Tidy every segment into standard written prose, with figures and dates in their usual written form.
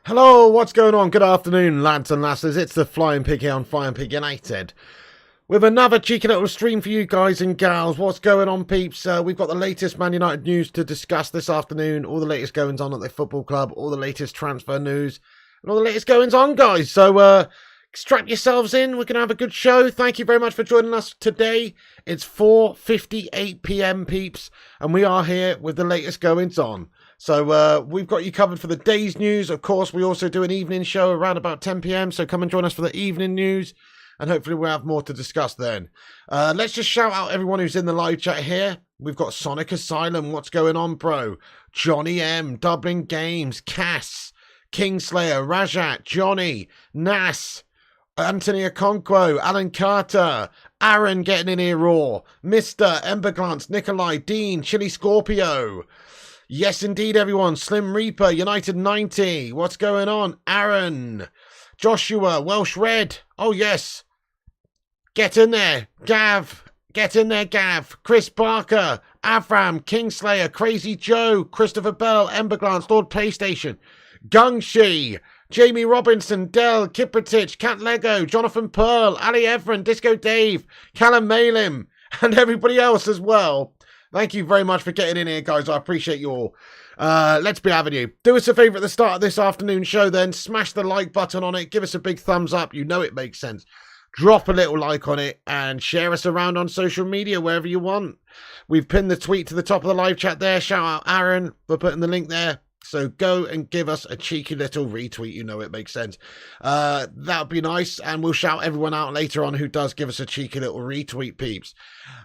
Hello, what's going on? Good afternoon, lads and lasses. It's the Flying Pig here on Flying Pig United with another cheeky little stream for you guys and gals. What's going on, peeps? We've got the latest Man United news to discuss this afternoon. All the latest goings on at the football club, all the latest transfer news, and all the latest goings on, guys. So, strap yourselves in. We're going to have a good show. Thank you very much for joining us today. It's 4:58 p.m, peeps, and we are here with the latest goings on. So we've got you covered for the day's news. Of course, we also do an evening show around about 10 p.m. So come and join us for the evening news. And hopefully we'll have more to discuss then. Let's just shout out everyone who's in the live chat here. We've got Sonic Asylum. What's going on, bro? Johnny M. Dublin Games. Cass. Kingslayer. Rajat. Johnny. Nas. Anthony Okonkwo. Alan Carter. Aaron getting in here raw. Mr. Emberglance. Nikolai. Dean. Chili Scorpio. Yes, indeed, everyone. Slim Reaper, United 90. What's going on? Aaron. Joshua, Welsh Red. Oh, yes. Get in there. Gav. Get in there, Gav. Chris Barker. Avram. Kingslayer. Crazy Joe. Christopher Bell. Emberglance. Lord PlayStation. Gungshi. Jamie Robinson. Dell. Kiprotich. Cat Lego. Jonathan Pearl. Ali Everett. Disco Dave. Callum Malim. And everybody else as well. Thank you very much for getting in here, guys. I appreciate you all. Let's be having you. Do us a favour at the start of this afternoon show then. Smash the like button on it. Give us a big thumbs up. You know it makes sense. Drop a little like on it and share us around on social media wherever you want. We've pinned the tweet to the top of the live chat there. Shout out Aaron for putting the link there. So go and give us a cheeky little retweet. You know it makes sense. That would be nice. And we'll shout everyone out later on who does give us a cheeky little retweet, peeps.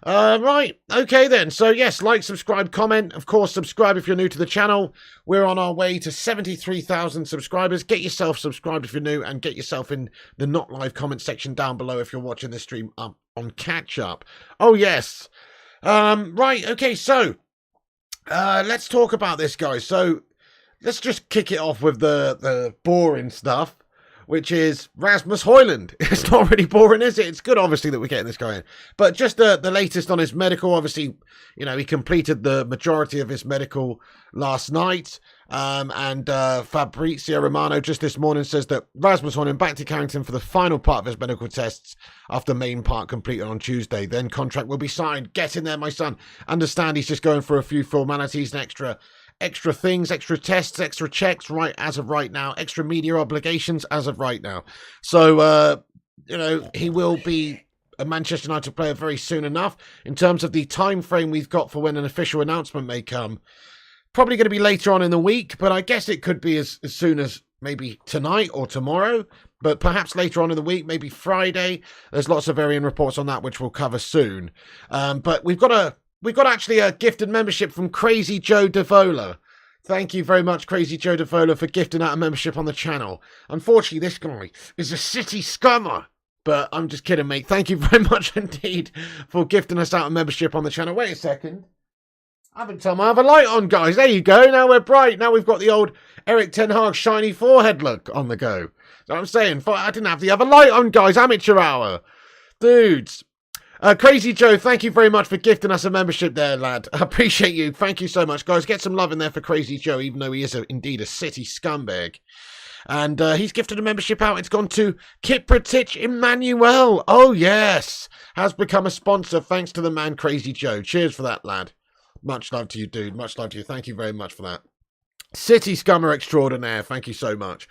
Right. Okay, then. So, yes, like, subscribe, comment. Of course, subscribe if you're new to the channel. We're on our way to 73,000 subscribers. Get yourself subscribed if you're new and get yourself in the not live comment section down below if you're watching this stream up on catch up. Oh, yes. Right. Okay, so let's talk about this, guys. So, let's just kick it off with the boring stuff, which is Rasmus Højlund. It's not really boring, is it? It's good, obviously, that we're getting this guy in. But just the latest on his medical, obviously, you know, he completed the majority of his medical last night. And Fabrizio Romano just this morning says that Rasmus Højlund back to Carrington for the final part of his medical tests after main part completed on Tuesday. Then contract will be signed. Get in there, my son. Understand he's just going for a few formalities and extra things, extra tests, extra checks right as of right now, extra media obligations as of right now. So, you know, he will be a Manchester United player very soon enough. In terms of the time frame we've got for when an official announcement may come, probably going to be later on in the week, but I guess it could be as soon as maybe tonight or tomorrow, but perhaps later on in the week, maybe Friday. There's lots of varying reports on that, which we'll cover soon. But we've got actually a gifted membership from Crazy Joe Devola. Thank you very much, Crazy Joe Devola, for gifting out a membership on the channel. Unfortunately, this guy is a city scummer. But I'm just kidding, mate. Thank you very much indeed for gifting us out a membership on the channel. Wait a second. I haven't turned my other light on, guys. There you go. Now we're bright. Now we've got the old Eric Ten Hag shiny forehead look on the go. That's what I'm saying. I didn't have the other light on, guys. Amateur hour. Dudes. Crazy Joe, thank you very much for gifting us a membership there, lad. I appreciate you. Thank you so much, guys. Get some love in there for Crazy Joe, even though he is indeed a city scumbag. And he's gifted a membership out. It's gone to Kiprotich Emmanuel. Oh, yes. Has become a sponsor thanks to the man Crazy Joe. Cheers for that, lad. Much love to you, dude. Much love to you. Thank you very much for that. City scummer extraordinaire. Thank you so much.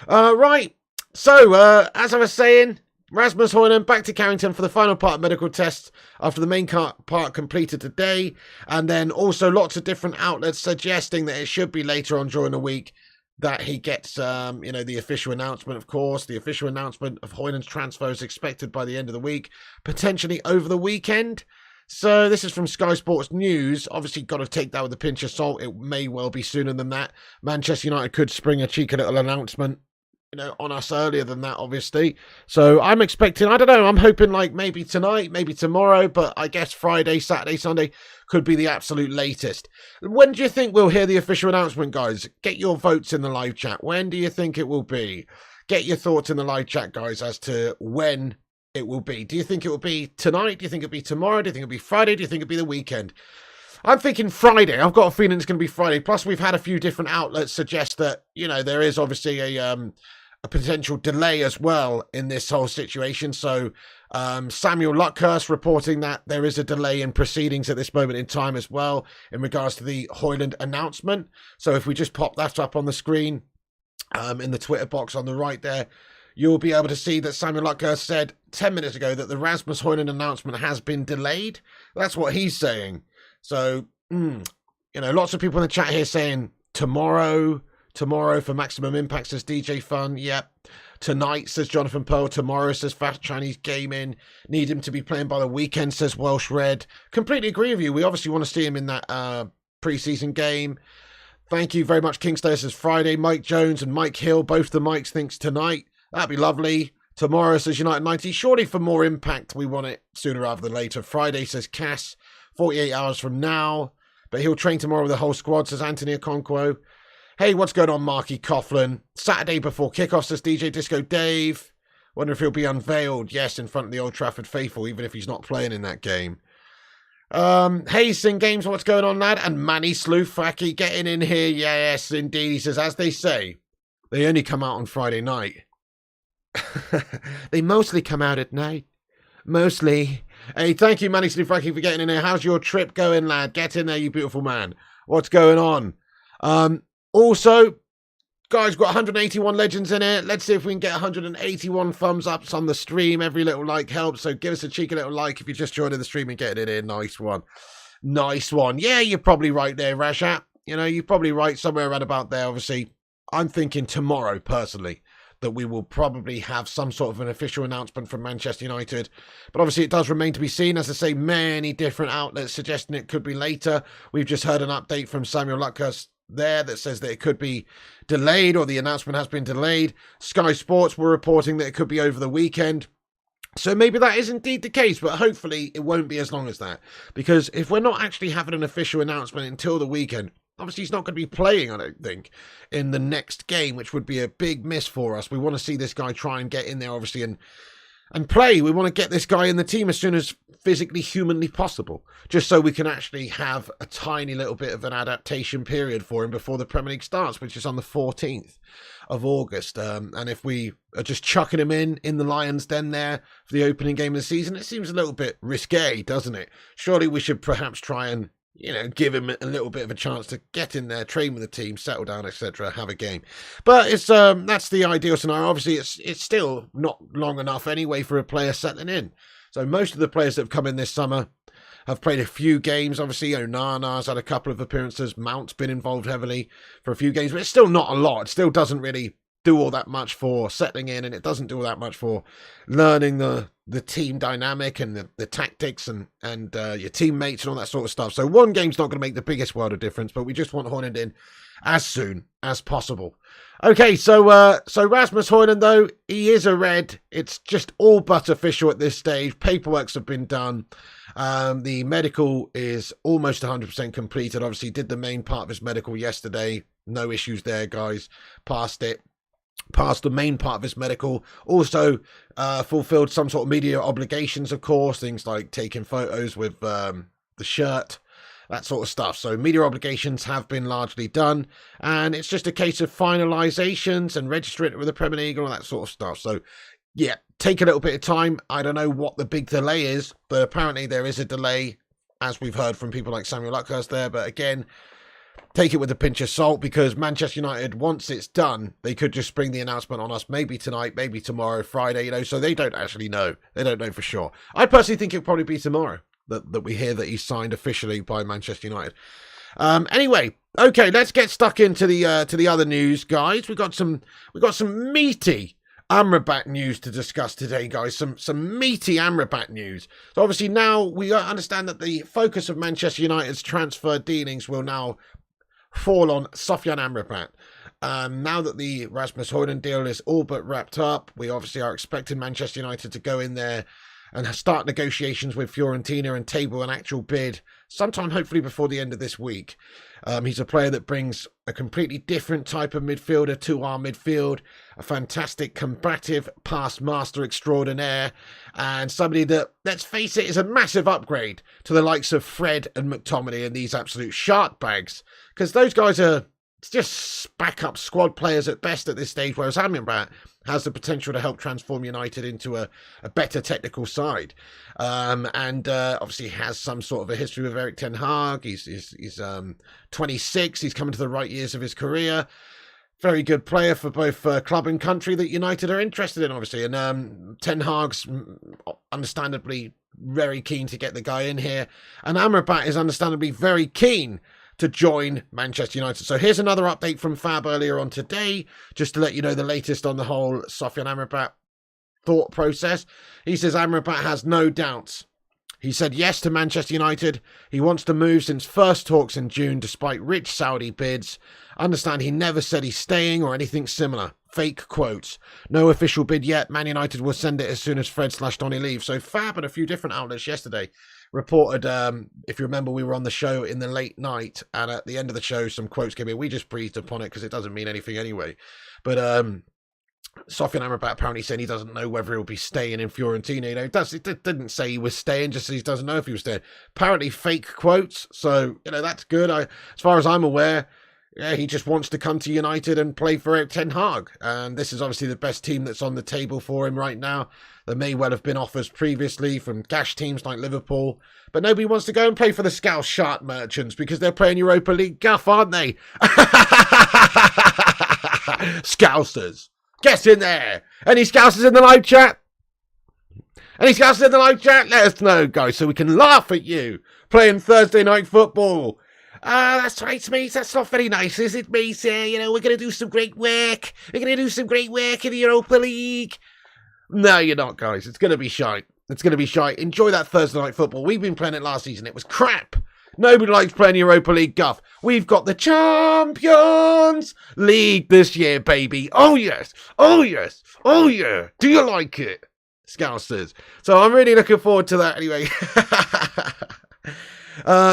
Right. So, as I was saying, Rasmus Højlund back to Carrington for the final part of medical tests after the main part completed today. And then also lots of different outlets suggesting that it should be later on during the week that he gets, you know, the official announcement, of course. The official announcement of Højlund's transfer is expected by the end of the week, potentially over the weekend. So this is from Sky Sports News. Obviously, got to take that with a pinch of salt. It may well be sooner than that. Manchester United could spring a cheeky little announcement, you know, on us earlier than that, obviously. So I'm expecting, I don't know, I'm hoping like maybe tonight, maybe tomorrow, but I guess Friday, Saturday, Sunday could be the absolute latest. When do you think we'll hear the official announcement, guys? Get your votes in the live chat. When do you think it will be? Get your thoughts in the live chat, guys, as to when it will be. Do you think it will be tonight? Do you think it'll be tomorrow? Do you think it'll be Friday? Do you think it'll be the weekend? I'm thinking Friday. I've got a feeling it's going to be Friday. Plus, we've had a few different outlets suggest that, you know, there is obviously a potential delay as well in this whole situation. So Samuel Luckhurst reporting that there is a delay in proceedings at this moment in time as well in regards to the Højlund announcement. So if we just pop that up on the screen in the Twitter box on the right there, you'll be able to see that Samuel Luckhurst said 10 minutes ago that the Rasmus Højlund announcement has been delayed. That's what he's saying. So, you know, lots of people in the chat here saying tomorrow for Maximum Impact, says DJ Fun. Yep. Tonight, says Jonathan Pearl. Tomorrow, says Fast Chinese Gaming. Need him to be playing by the weekend, says Welsh Red. Completely agree with you. We obviously want to see him in that pre-season game. Thank you very much, Kingslayer, says Friday. Mike Jones and Mike Hill, both the Mikes, thinks tonight. That'd be lovely. Tomorrow, says United 90. Surely for more impact, we want it sooner rather than later. Friday, says Cass. 48 hours from now. But he'll train tomorrow with the whole squad, says Anthony Okonkwo. Hey, what's going on, Marky Coughlin? Saturday before kickoff, says DJ Disco Dave. Wonder if he'll be unveiled. Yes, in front of the Old Trafford faithful, even if he's not playing in that game. Hey, Sing Games, what's going on, lad? And Manny Slewfacky getting in here. Yes, indeed. He says, as they say, they only come out on Friday night. They mostly come out at night. Mostly. Hey, thank you, Manny Slewfacky, for getting in here. How's your trip going, lad? Get in there, you beautiful man. What's going on? Also, guys, got 181 legends in here. Let's see if we can get 181 thumbs ups on the stream. Every little like helps, so give us a cheeky little like if you're just joining the stream and getting in here. Nice one. Nice one. Yeah, you're probably right there, Rajat. You know, you're probably right somewhere around about there, obviously. I'm thinking tomorrow, personally, that we will probably have some sort of an official announcement from Manchester United. But obviously it does remain to be seen. As I say, many different outlets suggesting it could be later. We've just heard an update from Samuel Luckhurst there that says that it could be delayed, or the announcement has been delayed. Sky Sports were reporting that it could be over the weekend. So maybe that is indeed the case, but hopefully it won't be as long as that. Because if we're not actually having an official announcement until the weekend, obviously he's not going to be playing, I don't think, in the next game, which would be a big miss for us. We want to see this guy try and get in there, obviously, and play. We want to get this guy in the team as soon as physically, humanly possible, just so we can actually have a tiny little bit of an adaptation period for him before the Premier League starts, which is on the 14th of August. And if we are just chucking him in the Lions' Den there for the opening game of the season, it seems a little bit risque, doesn't it? Surely we should perhaps try and, you know, give him a little bit of a chance to get in there, train with the team, settle down, etc., have a game. But it's that's the ideal scenario. Obviously, it's still not long enough anyway for a player settling in. So most of the players that have come in this summer have played a few games. Obviously, Onana's had a couple of appearances. Mount's been involved heavily for a few games, but it's still not a lot. It still doesn't really do all that much for settling in, and it doesn't do all that much for learning the team dynamic and the tactics and your teammates and all that sort of stuff. So one game's not going to make the biggest world of difference, but we just want Højlund in as soon as possible. Okay, so Rasmus Højlund, though, he is a red. It's just all but official at this stage. Paperworks have been done. The medical is almost 100% completed. Obviously, did the main part of his medical yesterday. No issues there, guys. Passed it. Passed the main part of his medical. Also fulfilled some sort of media obligations, of course. Things like taking photos with the shirt, that sort of stuff. So media obligations have been largely done, and it's just a case of finalizations and registering it with the Premier League and all that sort of stuff. So yeah, take a little bit of time. I don't know what the big delay is, but apparently there is a delay, as we've heard from people like Samuel Luckhurst there. But again, take it with a pinch of salt, because Manchester United, once it's done, they could just spring the announcement on us, maybe tonight, maybe tomorrow, Friday, you know, so they don't actually know. They don't know for sure. I personally think it'll probably be tomorrow that we hear that he's signed officially by Manchester United. Anyway, okay, let's get stuck into the other news, guys. We got some meaty Amrabat news to discuss today, guys. Some meaty Amrabat news. So obviously now we understand that the focus of Manchester United's transfer dealings will now fall on Sofyan Amrabat. Now that the Rasmus Højlund deal is all but wrapped up, we obviously are expecting Manchester United to go in there and start negotiations with Fiorentina and table an actual bid sometime hopefully before the end of this week. He's a player that brings a completely different type of midfielder to our midfield, a fantastic combative pass master extraordinaire, and somebody that, let's face it, is a massive upgrade to the likes of Fred and McTominay and these absolute shark bags, because those guys are just backup squad players at best at this stage, whereas Amrabat has the potential to help transform United into a better technical side. And obviously has some sort of a history with Erik ten Hag. He's 26. He's coming to the right years of his career. Very good player for both club and country that United are interested in, obviously. And ten Hag's understandably very keen to get the guy in here. And Amrabat is understandably very keen to join Manchester United. So here's another update from Fab earlier on today, just to let you know the latest on the whole Sofyan Amrabat thought process. He says Amrabat has no doubts. He said yes to Manchester United. He wants to move since first talks in June, despite rich Saudi bids. Understand he never said he's staying or anything similar. Fake quotes. No official bid yet. Man United will send it as soon as Fred/Donny leave. So Fab and a few different outlets yesterday reported, if you remember, we were on the show in the late night, and at the end of the show, some quotes came in. We just breathed upon it because it doesn't mean anything anyway. But Sofyan Amrabat apparently saying he doesn't know whether he'll be staying in Fiorentina. You know, it didn't say he was staying, just he doesn't know if he was staying. Apparently fake quotes, so, you know, that's good. As far as I'm aware, yeah, he just wants to come to United and play for Erik ten Hag. And this is obviously the best team that's on the table for him right now. There may well have been offers previously from gash teams like Liverpool. But nobody wants to go and play for the Scouse Shark Merchants because they're playing Europa League guff, aren't they? Scousers. Get in there. Any Scousers in the live chat? Any Scousers in the live chat? Let us know, guys, so we can laugh at you playing Thursday night football. That's right, mate. That's not very nice, is it, mate? You know, we're going to do some great work. We're going to do some great work in the Europa League. No, you're not, guys. It's going to be shite. It's going to be shite. Enjoy that Thursday night football. We've been playing it last season. It was crap. Nobody likes playing Europa League guff. We've got the Champions League this year, baby. Oh, yes. Oh, yes. Oh, yeah. Do you like it? Scousers. So I'm really looking forward to that anyway.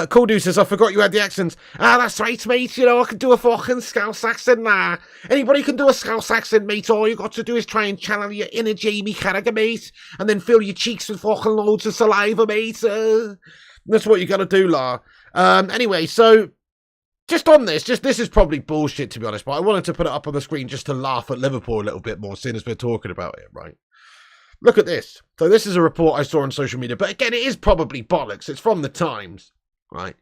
Cool Dude says, I forgot you had the accents. That's right, mate. You know, I can do a fucking Scouse accent now. Anybody can do a Scouse accent, mate. All you got to do is try and channel your inner Jamie Carragher, mate. And then fill your cheeks with fucking loads of saliva, mate. That's what you got to do, La. Anyway, so just on this, this is probably bullshit, to be honest, but I wanted to put it up on the screen just to laugh at Liverpool a little bit more, seeing as we're talking about it, right? Look at this. So this is a report I saw on social media, but again, it is probably bollocks. It's from the Times, right?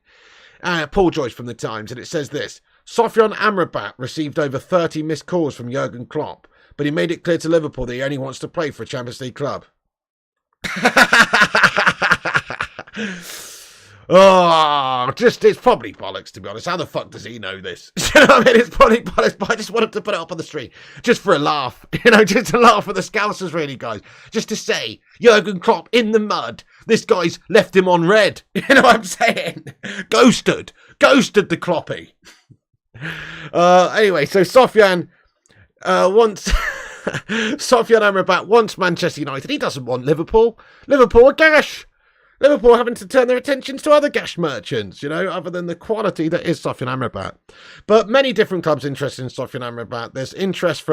Paul Joyce from the Times, and it says this. Sofyan Amrabat received over 30 missed calls from Jurgen Klopp, but he made it clear to Liverpool that he only wants to play for a Champions League club. Oh, it's probably bollocks, to be honest. How the fuck does he know this? You know what I mean? It's probably bollocks, but I just wanted to put it up on the street. Just for a laugh. You know, just to laugh at the Scousers, really, guys. Just to say, Jurgen Klopp in the mud. This guy's left him on red. You know what I'm saying? Ghosted the Kloppy. Anyway, so Sofyan wants... Sofyan Amrabat wants Manchester United. He doesn't want Liverpool. Liverpool are gash. Liverpool having to turn their attentions to other gash merchants, you know, other than the quality that is Sofyan Amrabat. But many different clubs interested in Sofyan Amrabat. There's interest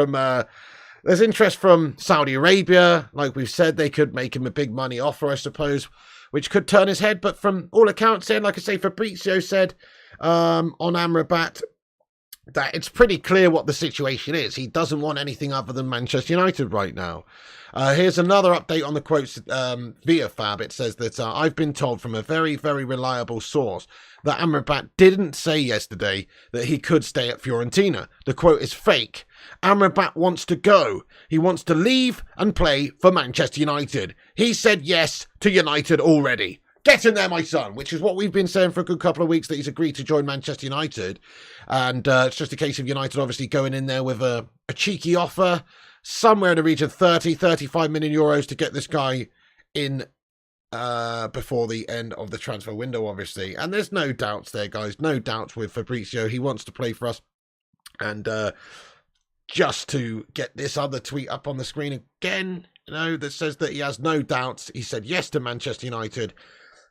from Saudi Arabia. Like we've said, they could make him a big money offer, I suppose, which could turn his head. But from all accounts, like I say, Fabrizio said on Amrabat that it's pretty clear what the situation is. He doesn't want anything other than Manchester United right now. Here's another update on the quotes via Fab. It says that I've been told from a very, very reliable source that Amrabat didn't say yesterday that he could stay at Fiorentina. The quote is fake. Amrabat wants to go. He wants to leave and play for Manchester United. He said yes to United already. Get in there, my son, which is what we've been saying for a good couple of weeks, that he's agreed to join Manchester United. And it's just a case of United obviously going in there with a cheeky offer, somewhere in the region of 35 million euros to get this guy in before the end of the transfer window, obviously. And there's no doubts there, guys. No doubts with Fabrizio. He wants to play for us. And just to get this other tweet up on the screen again, that says that he has no doubts. He said yes to Manchester United.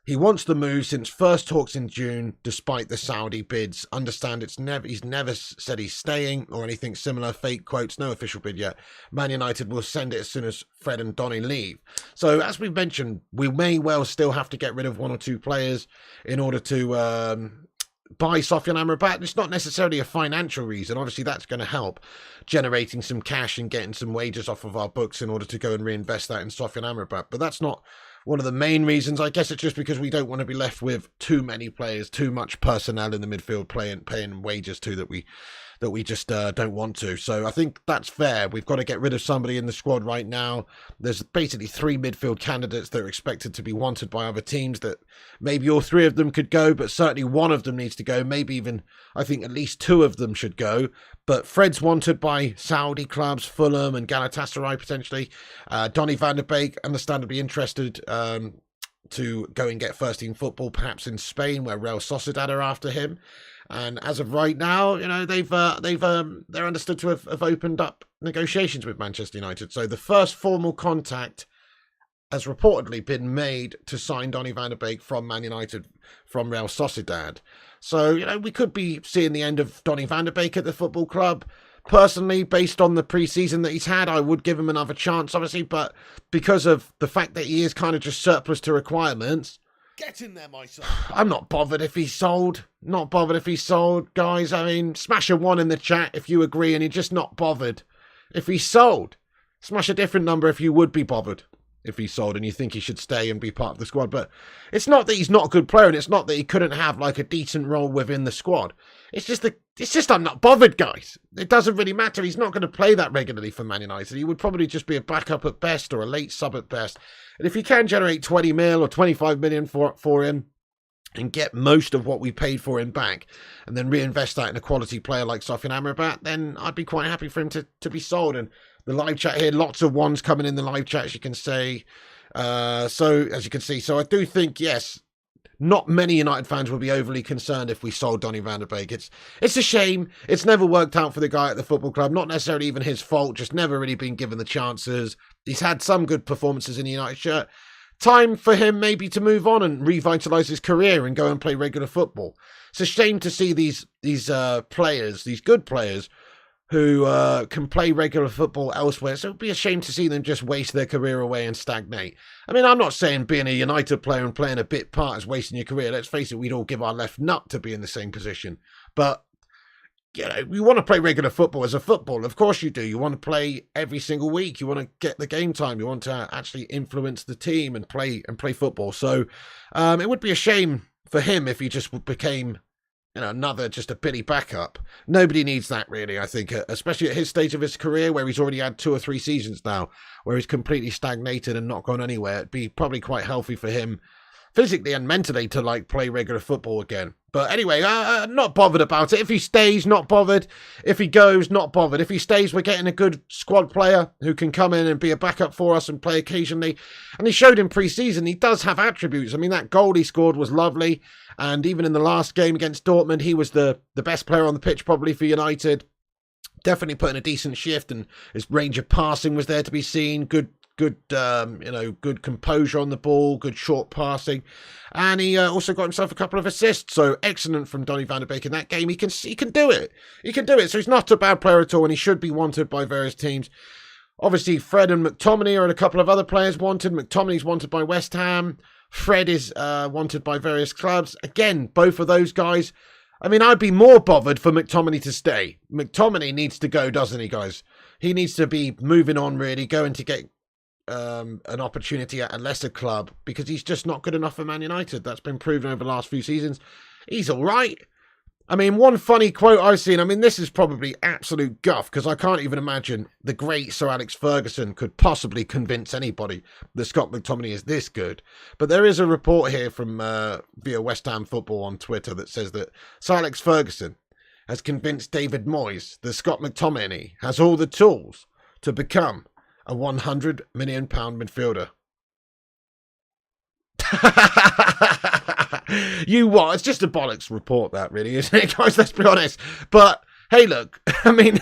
He wants the move since first talks in June, despite the Saudi bids. Understand he's never said he's staying or anything similar. Fake quotes, no official bid yet. Man United will send it as soon as Fred and Donny leave. So as we've mentioned, we may well still have to get rid of one or two players in order to buy Sofyan Amrabat. It's not necessarily a financial reason. Obviously, that's going to help generating some cash and getting some wages off of our books in order to go and reinvest that in Sofyan Amrabat. But that's not one of the main reasons. I guess it's just because we don't want to be left with too many players, too much personnel in the midfield paying wages to that we just don't want to. So I think that's fair. We've got to get rid of somebody in the squad right now. There's basically 3 midfield candidates that are expected to be wanted by other teams, that maybe all 3 of them could go, but certainly one of them needs to go. Maybe even, I think at least 2 of them should go. But Fred's wanted by Saudi clubs, Fulham and Galatasaray potentially. Donny van der Beek, understandably interested to go and get first team football, perhaps in Spain, where Real Sociedad are after him. And as of right now, they're understood to have opened up negotiations with Manchester United. So the first formal contact has reportedly been made to sign Donny van der Beek from Man United from Real Sociedad. So, we could be seeing the end of Donny van der Beek at the football club. Personally, based on the pre-season that he's had, I would give him another chance, obviously. But because of the fact that he is kind of just surplus to requirements, get in there, my son. I'm not bothered if he's sold. Not bothered if he's sold, guys. I mean, smash a 1 in the chat if you agree and you're just not bothered if he's sold. Smash a different number if you would be bothered if he's sold and you think he should stay and be part of the squad. But it's not that he's not a good player, and it's not that he couldn't have like a decent role within the squad. It's just I'm not bothered, guys. It doesn't really matter. He's not going to play that regularly for Man United. He would probably just be a backup at best or a late sub at best. And if you can generate 20 mil or 25 million for him and get most of what we paid for him back and then reinvest that in a quality player like Sofyan Amrabat, then I'd be quite happy for him to be sold. And the live chat here, lots of ones coming in the live chat, as you can say. As you can see, so I do think, yes, not many United fans will be overly concerned if we sold Donny van der Beek. It's a shame. It's never worked out for the guy at the football club. Not necessarily even his fault, just never really been given the chances. He's had some good performances in the United shirt. Time for him maybe to move on and revitalise his career and go and play regular football. It's a shame to see these players, these good players, who can play regular football elsewhere. So it would be a shame to see them just waste their career away and stagnate. I mean, I'm not saying being a United player and playing a bit part is wasting your career. Let's face it, we'd all give our left nut to be in the same position. But, you want to play regular football as a footballer. Of course you do. You want to play every single week. You want to get the game time. You want to actually influence the team and play football. So it would be a shame for him if he just became another just a bitty backup. Nobody needs that, really, I think, especially at his stage of his career where he's already had 2 or 3 seasons now where he's completely stagnated and not gone anywhere. It'd be probably quite healthy for him physically and mentally to play regular football again. But anyway, not bothered about it. If he stays, not bothered. If he goes, not bothered. If he stays, we're getting a good squad player who can come in and be a backup for us and play occasionally. And he showed in pre-season he does have attributes. I mean, that goal he scored was lovely. And even in the last game against Dortmund, he was the best player on the pitch probably for United. Definitely put in a decent shift, and his range of passing was there to be seen. Good composure on the ball, good short passing, and he also got himself a couple of assists. So excellent from Donny van der Beek in that game. He can do it. He can do it. So he's not a bad player at all, and he should be wanted by various teams. Obviously, Fred and McTominay are a couple of other players wanted. McTominay's wanted by West Ham. Fred is wanted by various clubs. Again, both of those guys. I mean, I'd be more bothered for McTominay to stay. McTominay needs to go, doesn't he, guys? He needs to be moving on, really, going to get an opportunity at a lesser club, because he's just not good enough for Man United. That's been proven over the last few seasons. He's all right. I mean, one funny quote I've seen, I mean, this is probably absolute guff, because I can't even imagine the great Sir Alex Ferguson could possibly convince anybody that Scott McTominay is this good. But there is a report here from via West Ham Football on Twitter that says that Sir Alex Ferguson has convinced David Moyes that Scott McTominay has all the tools to become a £100 million midfielder. You what? It's just a bollocks report, that, really, isn't it, guys? Let's be honest. But hey, look, I mean,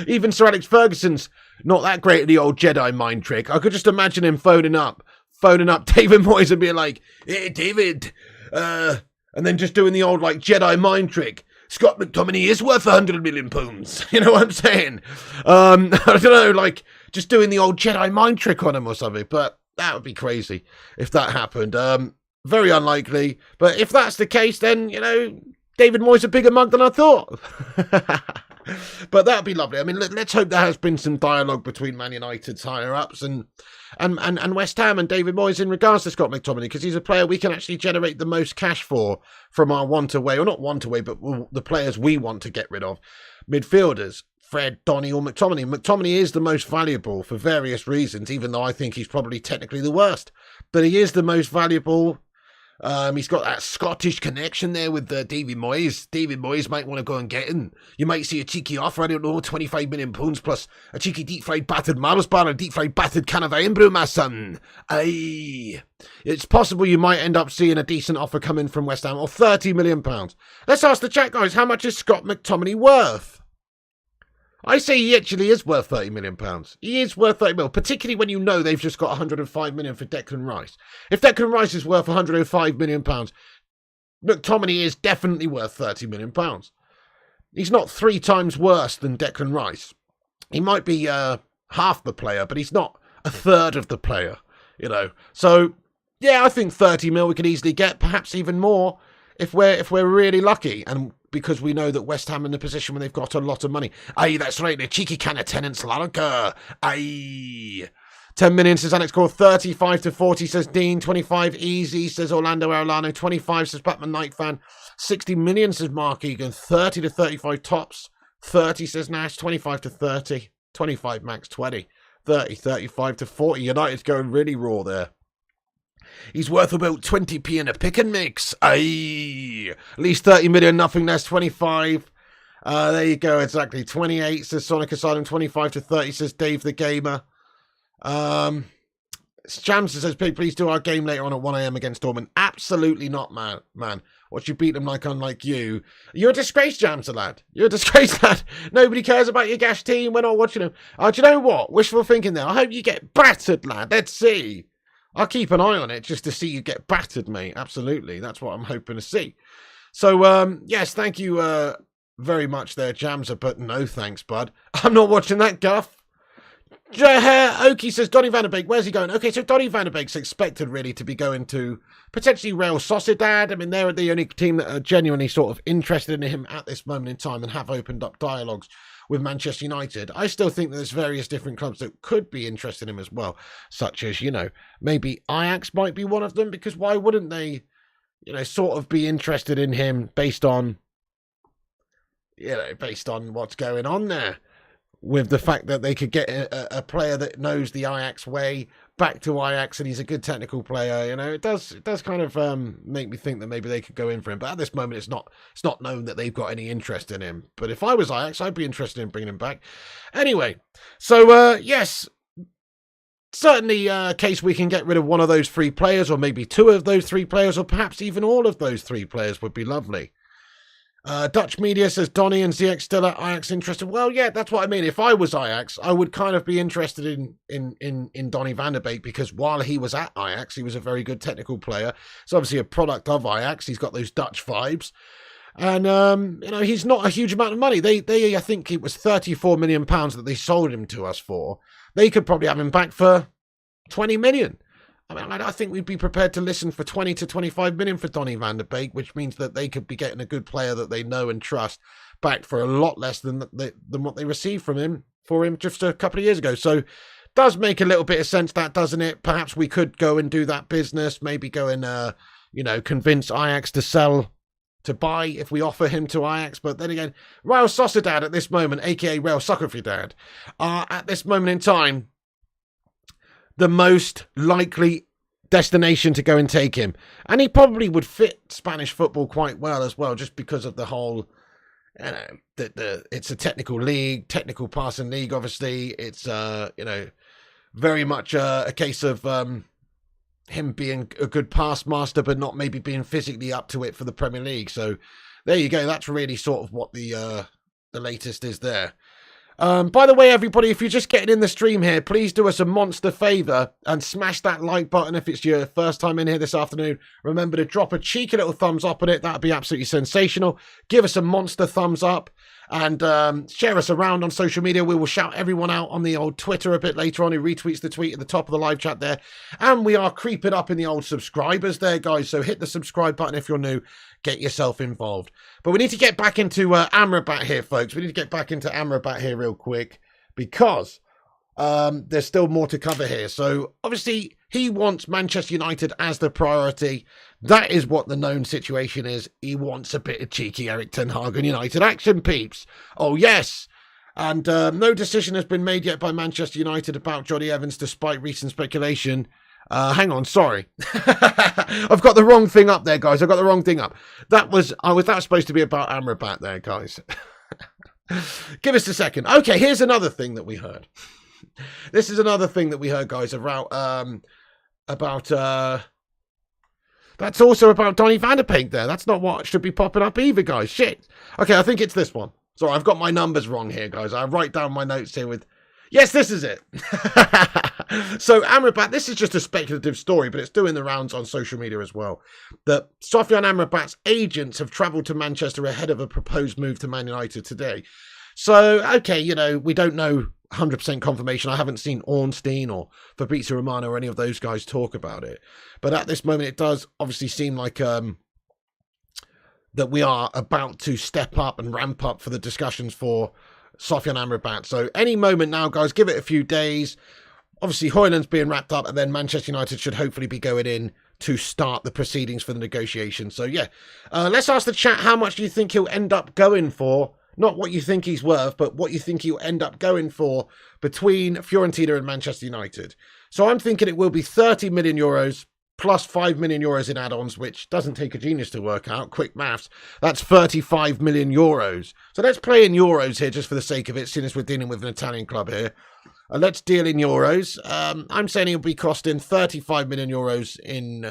even Sir Alex Ferguson's not that great at the old Jedi mind trick. I could just imagine him phoning up David Moyes and being like, "Hey, David," and then just doing the old like Jedi mind trick. Scott McTominay is worth £100 million. You know what I'm saying? I don't know, like just doing the old Jedi mind trick on him or something. But that would be crazy if that happened. Very unlikely. But if that's the case, then, you know, David Moyes a bigger mug than I thought. But that'd be lovely. I mean, let's hope there has been some dialogue between Man United's higher ups and West Ham and David Moyes in regards to Scott McTominay, because he's a player we can actually generate the most cash for from our want-away, or not want-away, but the players we want to get rid of. Midfielders, Fred, Donny or McTominay. McTominay is the most valuable for various reasons, even though I think he's probably technically the worst. But he is the most valuable. He's got that Scottish connection there with David Moyes. David Moyes might want to go and get him. You might see a cheeky offer, I don't know, £25 million plus a cheeky deep-fried battered Mars bar and a deep-fried battered can of iron brew, my son. Aye. It's possible you might end up seeing a decent offer come in from West Ham, or £30 million. Let's ask the chat, guys, how much is Scott McTominay worth? I say he actually is worth £30 million. He is worth £30 million, particularly when you know they've just got £105 million for Declan Rice. If Declan Rice is worth £105 million, McTominay is definitely worth £30 million. He's not 3 times worse than Declan Rice. He might be half the player, but he's not a third of the player, you know. So, yeah, I think 30 mil we could easily get, perhaps even more, if we're really lucky, and because we know that West Ham in the position when they've got a lot of money. Aye, that's right, the cheeky can of tenants, Laraka. Aye. 10 million, says Alex Core. 35 to 40, says Dean. 25 easy, says Orlando Arellano. 25, says Batman Night Fan. 60 million, says Mark Egan. 30 to 35 tops. 30, says Nash. 25 to 30. 25 max 20. 30, 35 to 40. United's going really raw there. He's worth about 20p in a pick and mix. Aye. At least 30 million, nothing less. 25. There you go, exactly. 28, says Sonic Asylum. 25 to 30, says Dave the Gamer. Jamster says, please do our game later on at 1 a.m. against Dortmund. Absolutely not, man. What you beat them like, unlike you. You're a disgrace, Jamster, lad. You're a disgrace, lad. Nobody cares about your Gash team. We're not watching them. Do you know what? Wishful thinking there. I hope you get battered, lad. Let's see. I'll keep an eye on it just to see you get battered, mate. Absolutely. That's what I'm hoping to see. So, yes, thank you very much there, Jamser, but no thanks, bud. I'm not watching that guff. Oki says, Donny van der Beek, where's he going? Okay, so Donny van der Beek's expected, really, to be going to potentially Real Sociedad. I mean, they're the only team that are genuinely sort of interested in him at this moment in time and have opened up dialogues with Manchester United. I still think that there's various different clubs that could be interested in him as well, such as, you know, maybe Ajax might be one of them, because why wouldn't they, you know, sort of be interested in him based on, you know, based on what's going on there, with the fact that they could get a player that knows the Ajax way back to Ajax, and he's a good technical player. You know, it does kind of make me think that maybe they could go in for him. But at this moment, it's not known that they've got any interest in him. But if I was Ajax, I'd be interested in bringing him back. Anyway, so yes, certainly a case we can get rid of one of those 3 players, or maybe 2 of those 3 players, or perhaps even all of those 3 players would be lovely. Dutch Media says Donny and ZX still at Ajax interested. Well, yeah, that's what I mean. If I was Ajax, I would kind of be interested in Donny van der Beek, because while he was at Ajax, he was a very good technical player. It's obviously a product of Ajax. He's got those Dutch vibes. And, you know, he's not a huge amount of money. They I think it was £34 million that they sold him to us for. They could probably have him back for 20 million. I mean, I think we'd be prepared to listen for 20 to 25 million for Donny van der Beek, which means that they could be getting a good player that they know and trust back for a lot less than what they received for him just a couple of years ago. So, does make a little bit of sense, that, doesn't it? Perhaps we could go and do that business, maybe go and, you know, convince Ajax to buy if we offer him to Ajax. But then again, Real Sociedad at this moment, aka Real Sociedad, are at this moment in time the most likely destination to go and take him. And he probably would fit Spanish football quite well as well, just because of the whole, you know, it's a technical league, technical passing league, obviously. It's, you know, very much a case of him being a good pass master, but not maybe being physically up to it for the Premier League. So there you go. That's really sort of what the latest is there. By the way, everybody, if you're just getting in the stream here, please do us a monster favour and smash that like button if it's your first time in here this afternoon. Remember to drop a cheeky little thumbs up on it. That'd be absolutely sensational. Give us a monster thumbs up and share us around on social media. We will shout everyone out on the old Twitter a bit later on who retweets the tweet at the top of the live chat there. And we are creeping up in the old subscribers there, guys. So hit the subscribe button if you're new. Get yourself involved. But we need to get back into Amrabat here, folks. We need to get back into Amrabat here real quick because there's still more to cover here. So obviously he wants Manchester United as the priority. That is what the known situation is. He wants a bit of cheeky Erik ten Hag and United action, peeps. Oh, yes. And no decision has been made yet by Manchester United about Johnny Evans, despite recent speculation. Hang on, sorry. I've got the wrong thing up there, guys. I've got the wrong thing up. That was supposed to be about Amrabat there, guys. Give us a second. Okay, here's another thing that we heard. This is another thing that we heard, guys, about that's also about Donny van de Beek there. That's not what should be popping up either, guys. Shit. Okay, I think it's this one. Sorry, I've got my numbers wrong here, guys. I write down my notes here with... Yes, this is it. So, Amrabat, this is just a speculative story, but it's doing the rounds on social media as well. That Sofyan Amrabat's agents have travelled to Manchester ahead of a proposed move to Man United today. So, okay, you know, we don't know 100% confirmation. I haven't seen Ornstein or Fabrizio Romano or any of those guys talk about it. But at this moment, it does obviously seem like that we are about to step up and ramp up for the discussions for Sofyan Amrabat. So any moment now, guys, give it a few days. Obviously, Højlund's being wrapped up, and then Manchester United should hopefully be going in to start the proceedings for the negotiation. So, yeah, let's ask the chat, how much do you think he'll end up going for? Not what you think he's worth, but what you think he'll end up going for between Fiorentina and Manchester United. So I'm thinking it will be 30 million euros plus 5 million euros in add-ons, which doesn't take a genius to work out. Quick maths. That's 35 million euros. So let's play in euros here just for the sake of it, seeing as we're dealing with an Italian club here. Let's deal in euros. I'm saying it'll be costing 35 million euros in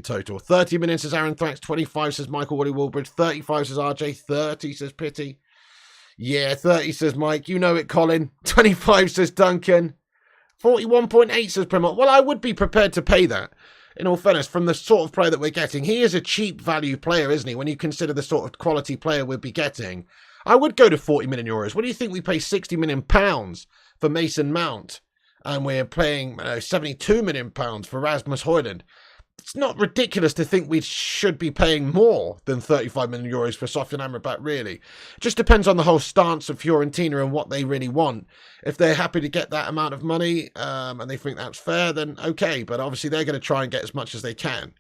total. 30 million says Aaron Thrax, 25 says Michael Wally Walbridge, 35 says RJ, 30 says Pity. Yeah, 30 says Mike. You know it, Colin. 25 says Duncan. 41.8 says Primot. Well, I would be prepared to pay that. In all fairness, from the sort of player that we're getting, he is a cheap value player, isn't he? When you consider the sort of quality player we'll be getting, I would go to 40 million euros. What do you think we pay 60 million pounds for Mason Mount, and we're paying 72 million pounds for Rasmus Højlund? It's not ridiculous to think we should be paying more than 35 million euros for Sofyan Amrabat, really. It just depends on the whole stance of Fiorentina and what they really want. If they're happy to get that amount of money and they think that's fair, then okay. But obviously they're going to try and get as much as they can.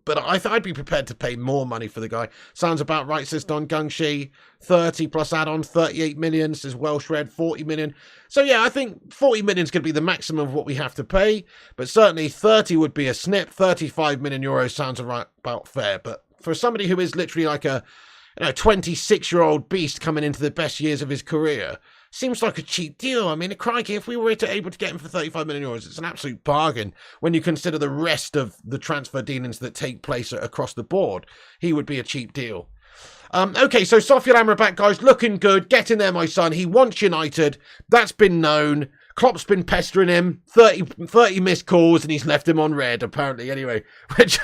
But I'd be prepared to pay more money for the guy. Sounds about right, says Don Gungshi. 30 plus add-on, 38 million, says Welsh Red, 40 million. So yeah, I think 40 million is going to be the maximum of what we have to pay. But certainly 30 would be a snip. 35 million euros sounds about fair. But for somebody who is literally like a 26-year-old beast coming into the best years of his career, seems like a cheap deal. I mean, crikey, if we were able to get him for 35 million euros, it's an absolute bargain when you consider the rest of the transfer dealings that take place across the board. He would be a cheap deal. Okay, so Sofyan Amrabat, guys, looking good. Get in there, my son. He wants United. That's been known. Klopp's been pestering him. 30 missed calls, and he's left him on red, apparently, anyway. Which,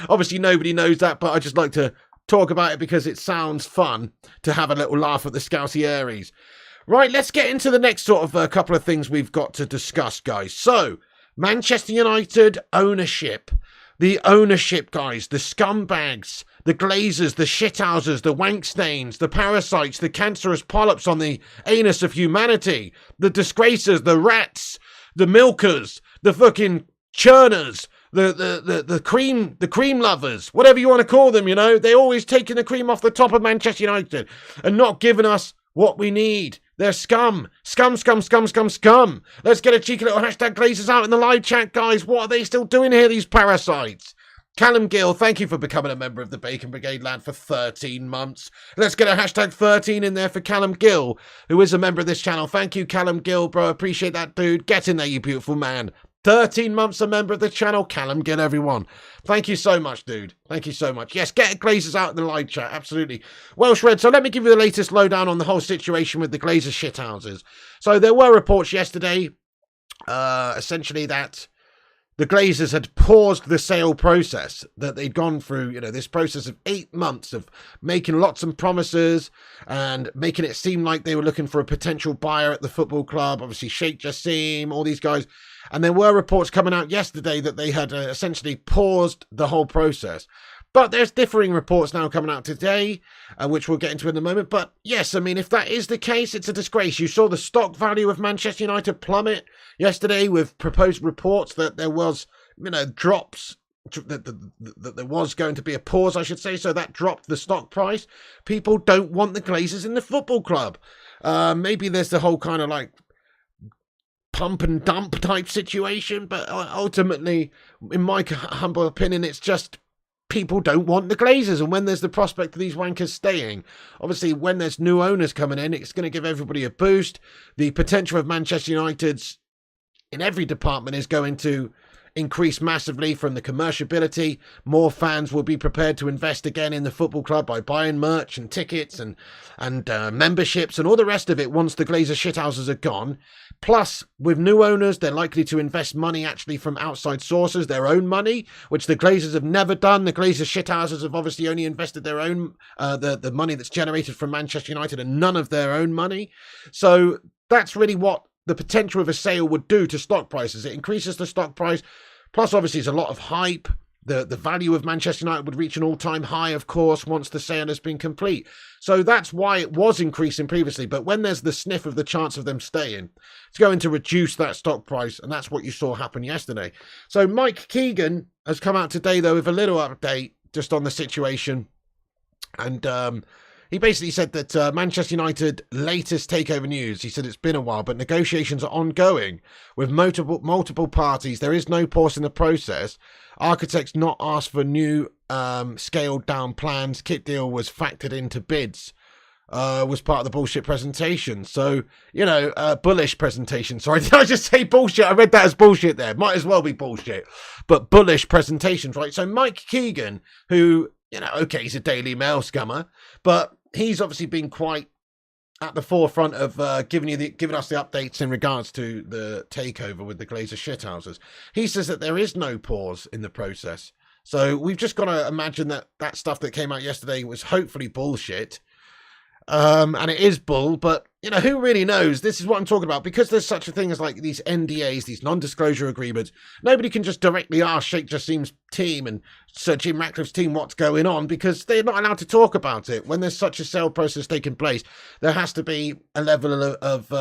obviously, nobody knows that, but I just like to talk about it because it sounds fun to have a little laugh at the Scousey Aries. Right, let's get into the next sort of a couple of things we've got to discuss, guys. So, Manchester United ownership. The ownership, guys. The scumbags. The Glazers. The shithousers. The wankstains. The parasites. The cancerous polyps on the anus of humanity. The disgracers. The rats. The milkers. The fucking churners. The cream lovers. Whatever you want to call them, you know. They're always taking the cream off the top of Manchester United and not giving us what we need. They're scum. Scum, scum, scum, scum, scum. Let's get a cheeky little hashtag Glazers out in the live chat, guys. What are they still doing here, these parasites? Callum Gill, thank you for becoming a member of the Bacon Brigade, lad, for 13 months. Let's get a hashtag 13 in there for Callum Gill, who is a member of this channel. Thank you, Callum Gill, bro. Appreciate that, dude. Get in there, you beautiful man. 13 months a member of the channel. Callum Gill, everyone. Thank you so much, dude. Thank you so much. Yes, get Glazers out in the live chat. Absolutely. Welsh Red, so let me give you the latest lowdown on the whole situation with the Glazer shithouses. So there were reports yesterday, essentially that the Glazers had paused the sale process, that they'd gone through, this process of 8 months of making lots of promises and making it seem like they were looking for a potential buyer at the football club. Obviously, Sheikh Jassim, all these guys. And there were reports coming out yesterday that they had essentially paused the whole process. But there's differing reports now coming out today, which we'll get into in a moment. But yes, I mean, if that is the case, it's a disgrace. You saw the stock value of Manchester United plummet yesterday with proposed reports that there was, drops, that there was going to be a pause, I should say. So that dropped the stock price. People don't want the Glazers in the football club. Maybe there's the whole kind of like pump and dump type situation. But ultimately, in my humble opinion, it's just people don't want the Glazers. And when there's the prospect of these wankers staying, obviously when there's new owners coming in, it's going to give everybody a boost. The potential of Manchester United's in every department is going to increase massively from the commerciality. More fans will be prepared to invest again in the football club by buying merch and tickets and memberships and all the rest of it once the Glazer shithouses are gone. Plus, with new owners, they're likely to invest money actually from outside sources, their own money, which the Glazers have never done. The Glazer shithouses have obviously only invested their own, the money that's generated from Manchester United and none of their own money. So that's really what the potential of a sale would do to stock prices. It increases the stock price. Plus, obviously, there's a lot of hype. The value of Manchester United would reach an all-time high, of course, once the sale has been complete. So that's why it was increasing previously. But when there's the sniff of the chance of them staying, it's going to reduce that stock price. And that's what you saw happen yesterday. So Mike Keegan has come out today, though, with a little update just on the situation. And he basically said that Manchester United latest takeover news. He said it's been a while, but negotiations are ongoing with multiple parties. There is no pause in the process. Architects not asked for new scaled down plans. Kit deal was factored into bids. Was part of the bullshit presentation. So, bullish presentation. Sorry, did I just say bullshit? I read that as bullshit there. Might as well be bullshit. But bullish presentations, right? So Mike Keegan, who, okay, he's a Daily Mail scummer, but he's obviously been quite at the forefront of giving us the updates in regards to the takeover with the Glazer shithouses. He says that there is no pause in the process. So we've just got to imagine that stuff that came out yesterday was hopefully bullshit. And it is bull, but, who really knows? This is what I'm talking about. Because there's such a thing as like these NDAs, these non-disclosure agreements, nobody can just directly ask Sheikh Jassim's team and Sir Jim Ratcliffe's team what's going on because they're not allowed to talk about it. When there's such a sale process taking place, there has to be a level of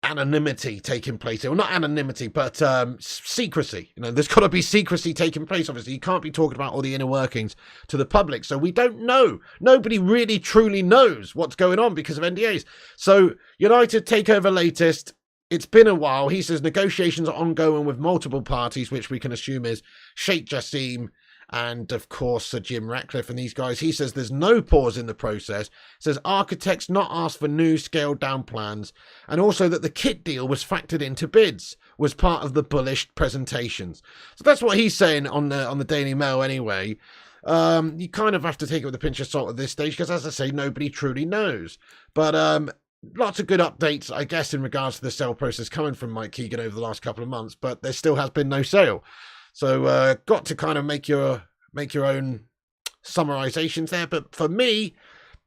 anonymity taking place. Well, not anonymity, but secrecy. There's got to be secrecy taking place. Obviously, you can't be talking about all the inner workings to the public. So we don't know. Nobody really truly knows what's going on because of NDAs. So United takeover latest. It's been a while. He says negotiations are ongoing with multiple parties, which we can assume is Sheikh Jassim and, of course, Sir Jim Ratcliffe and these guys. He says there's no pause in the process. Says architects not asked for new scaled-down plans. And also that the kit deal was factored into bids, was part of the bullish presentations. So that's what he's saying on the Daily Mail anyway. You kind of have to take it with a pinch of salt at this stage because, as I say, nobody truly knows. But lots of good updates, I guess, in regards to the sale process coming from Mike Keegan over the last couple of months. But there still has been no sale. So got to kind of make your own summarizations there. But for me,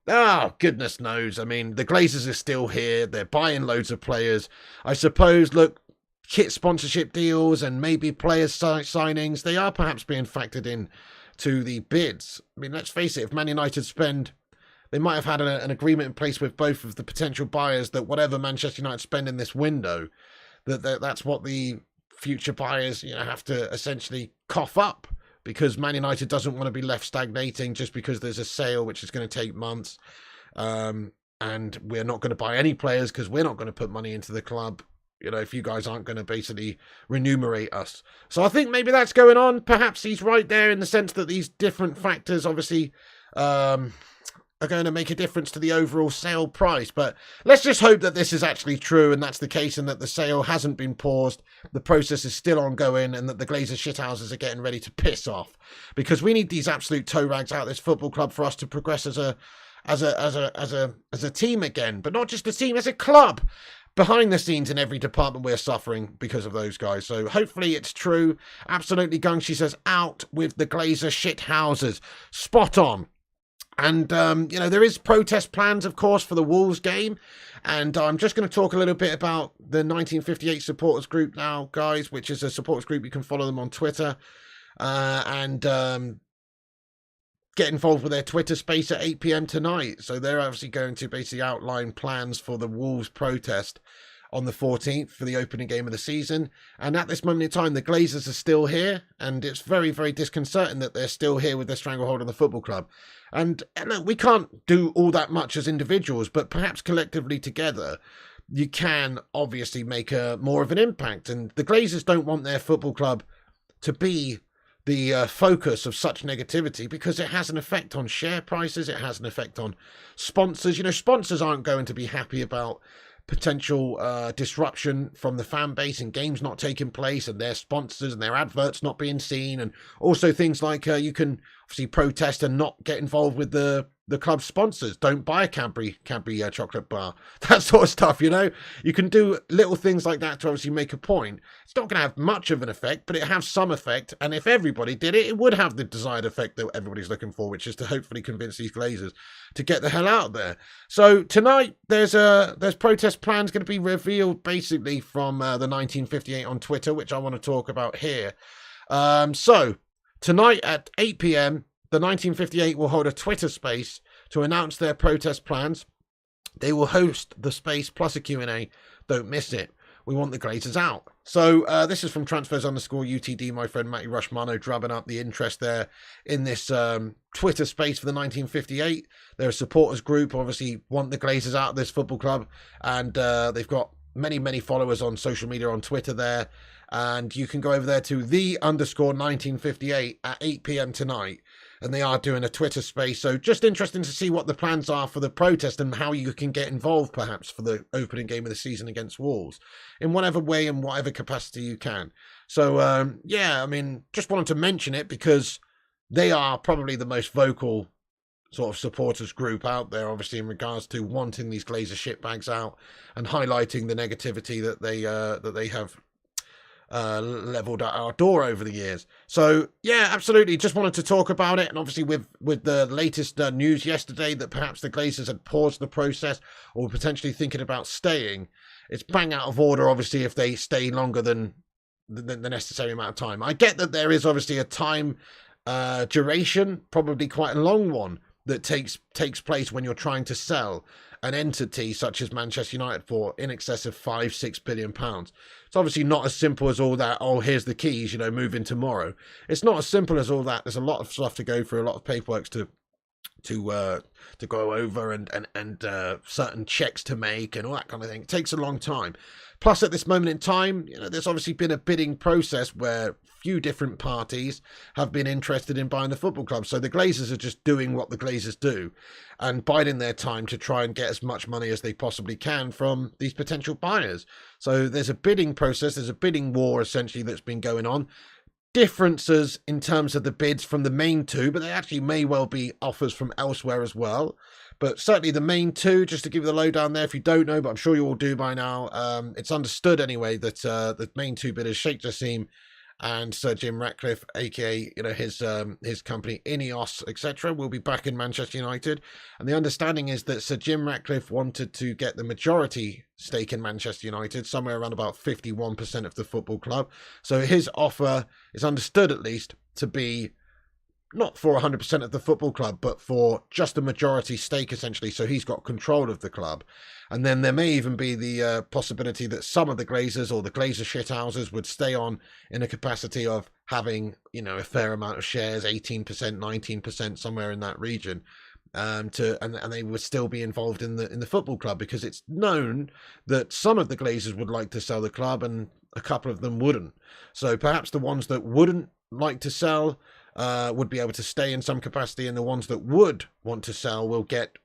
goodness knows. I mean, the Glazers are still here. They're buying loads of players. I suppose, look, kit sponsorship deals and maybe players signings, they are perhaps being factored in to the bids. I mean, let's face it, if Man United they might have had an agreement in place with both of the potential buyers that whatever Manchester United spend in this window, that's what the future buyers have to essentially cough up, because Man United doesn't want to be left stagnating just because there's a sale which is going to take months, and we're not going to buy any players because we're not going to put money into the club, if you guys aren't going to basically remunerate us. So I think maybe that's going on. Perhaps he's right there in the sense that these different factors obviously are are going to make a difference to the overall sale price. But let's just hope that this is actually true and that's the case, and that the sale hasn't been paused, the process is still ongoing, and that the Glazer shithouses are getting ready to piss off, because we need these absolute toe rags out of this football club for us to progress as a team again, but not just a team, as a club. Behind the scenes in every department, we're suffering because of those guys. So hopefully it's true. Absolutely, Gung, she says, out with the Glazer shithouses. Spot on. And, you know, there is protest plans, of course, for the Wolves game. And I'm just going to talk a little bit about the 1958 supporters group now, guys, which is a supporters group. You can follow them on Twitter. Get involved with their Twitter space at 8 p.m. tonight. So they're obviously going to basically outline plans for the Wolves protest on the 14th for the opening game of the season. And at this moment in time, the Glazers are still here, and it's very, very disconcerting that they're still here with their stranglehold on the football club. And look, we can't do all that much as individuals, but perhaps collectively together, you can obviously make more of an impact. And the Glazers don't want their football club to be the focus of such negativity, because it has an effect on share prices, it has an effect on sponsors. You know, sponsors aren't going to be happy about potential disruption from the fan base and games not taking place and their sponsors and their adverts not being seen, and also things like you can obviously protest and not get involved with the club sponsors. Don't buy a Cadbury chocolate bar, that sort of stuff. You know, you can do little things like that to obviously make a point. It's not going to have much of an effect, but it has some effect, and if everybody did it, it would have the desired effect that everybody's looking for, which is to hopefully convince these Glazers to get the hell out there. So tonight there's protest plans going to be revealed basically from the 1958 on Twitter, which I want to talk about here. So tonight at 8 p.m, the 1958 will hold a Twitter space to announce their protest plans. They will host the space plus a Q&A. Don't miss it. We want the Glazers out. So this is from transfers_UTD, my friend Matty Rushmano, drubbing up the interest there in this Twitter space for the 1958. They're a supporters group, obviously want the Glazers out of this football club, and they've got many followers on social media, on Twitter there. And you can go over there to _1958 at 8 p.m. tonight. And they are doing a Twitter space. So just interesting to see what the plans are for the protest and how you can get involved perhaps for the opening game of the season against Wolves in whatever way and whatever capacity you can. So, yeah, I mean, just wanted to mention it because they are probably the most vocal sort of supporters group out there, obviously, in regards to wanting these Glazer shitbags out and highlighting the negativity that they have leveled at our door over the years. So yeah, absolutely, just wanted to talk about it. And obviously with the latest news yesterday that perhaps the Glazers had paused the process or were potentially thinking about staying, it's bang out of order obviously if they stay longer than the necessary amount of time. I get that there is obviously a time duration, probably quite a long one, that takes place when you're trying to sell an entity such as Manchester United for in excess of £5-6 billion. It's obviously not as simple as all that, oh, here's the keys, you know, move in tomorrow. It's not as simple as all that. There's a lot of stuff to go through, a lot of paperwork to go over and certain checks to make and all that kind of thing. It takes a long time. Plus, at this moment in time, you know, there's obviously been a bidding process where few different parties have been interested in buying the football club. So the Glazers are just doing what the Glazers do and biding their time to try and get as much money as they possibly can from these potential buyers. So there's a bidding process, there's a bidding war essentially that's been going on. Differences in terms of the bids from the main two, but there actually may well be offers from elsewhere as well. But certainly the main two, just to give you the lowdown there, if you don't know, but I'm sure you all do by now, it's understood anyway that the main two bidders, Sheikh Jassim and Sir Jim Ratcliffe, aka his company Ineos, etc., will be back in Manchester United. And the understanding is that Sir Jim Ratcliffe wanted to get the majority stake in Manchester United, somewhere around about 51% of the football club. So his offer is understood, at least, to be not for 100% of the football club, but for just a majority stake, essentially. So he's got control of the club. And then there may even be the possibility that some of the Glazers or the Glazer shithouses would stay on in a capacity of having, a fair amount of shares, 18%, 19%, somewhere in that region. And they would still be involved in the football club, because it's known that some of the Glazers would like to sell the club and a couple of them wouldn't. So perhaps the ones that wouldn't like to sell would be able to stay in some capacity, and the ones that would want to sell will get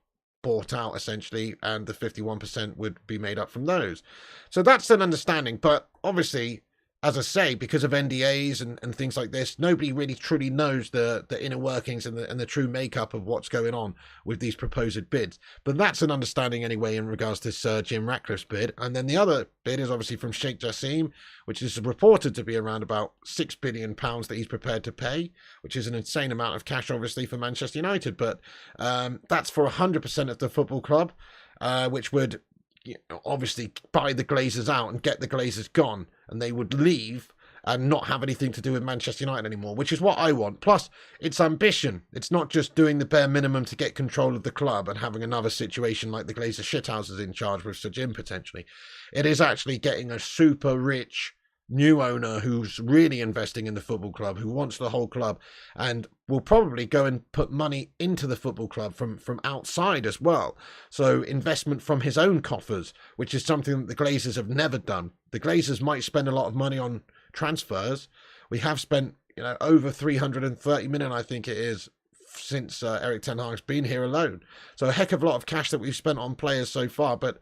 bought out essentially, and the 51% would be made up from those. So that's an understanding, but obviously, as I say, because of NDAs and things like this, nobody really truly knows the inner workings and the true makeup of what's going on with these proposed bids. But that's an understanding anyway in regards to Sir Jim Ratcliffe's bid. And then the other bid is obviously from Sheikh Jassim, which is reported to be around about £6 billion that he's prepared to pay, which is an insane amount of cash, obviously, for Manchester United. But that's for 100% of the football club, which would obviously buy the Glazers out and get the Glazers gone, and they would leave and not have anything to do with Manchester United anymore, which is what I want. Plus, it's ambition. It's not just doing the bare minimum to get control of the club and having another situation like the Glazer shithouses in charge with Sir Jim potentially. It is actually getting a super rich new owner who's really investing in the football club, who wants the whole club, and will probably go and put money into the football club from outside as well. So investment from his own coffers, which is something that the Glazers have never done. The Glazers might spend a lot of money on transfers. We have spent, over 330 million, I think it is, since Erik ten Hag's been here alone. So a heck of a lot of cash that we've spent on players so far, but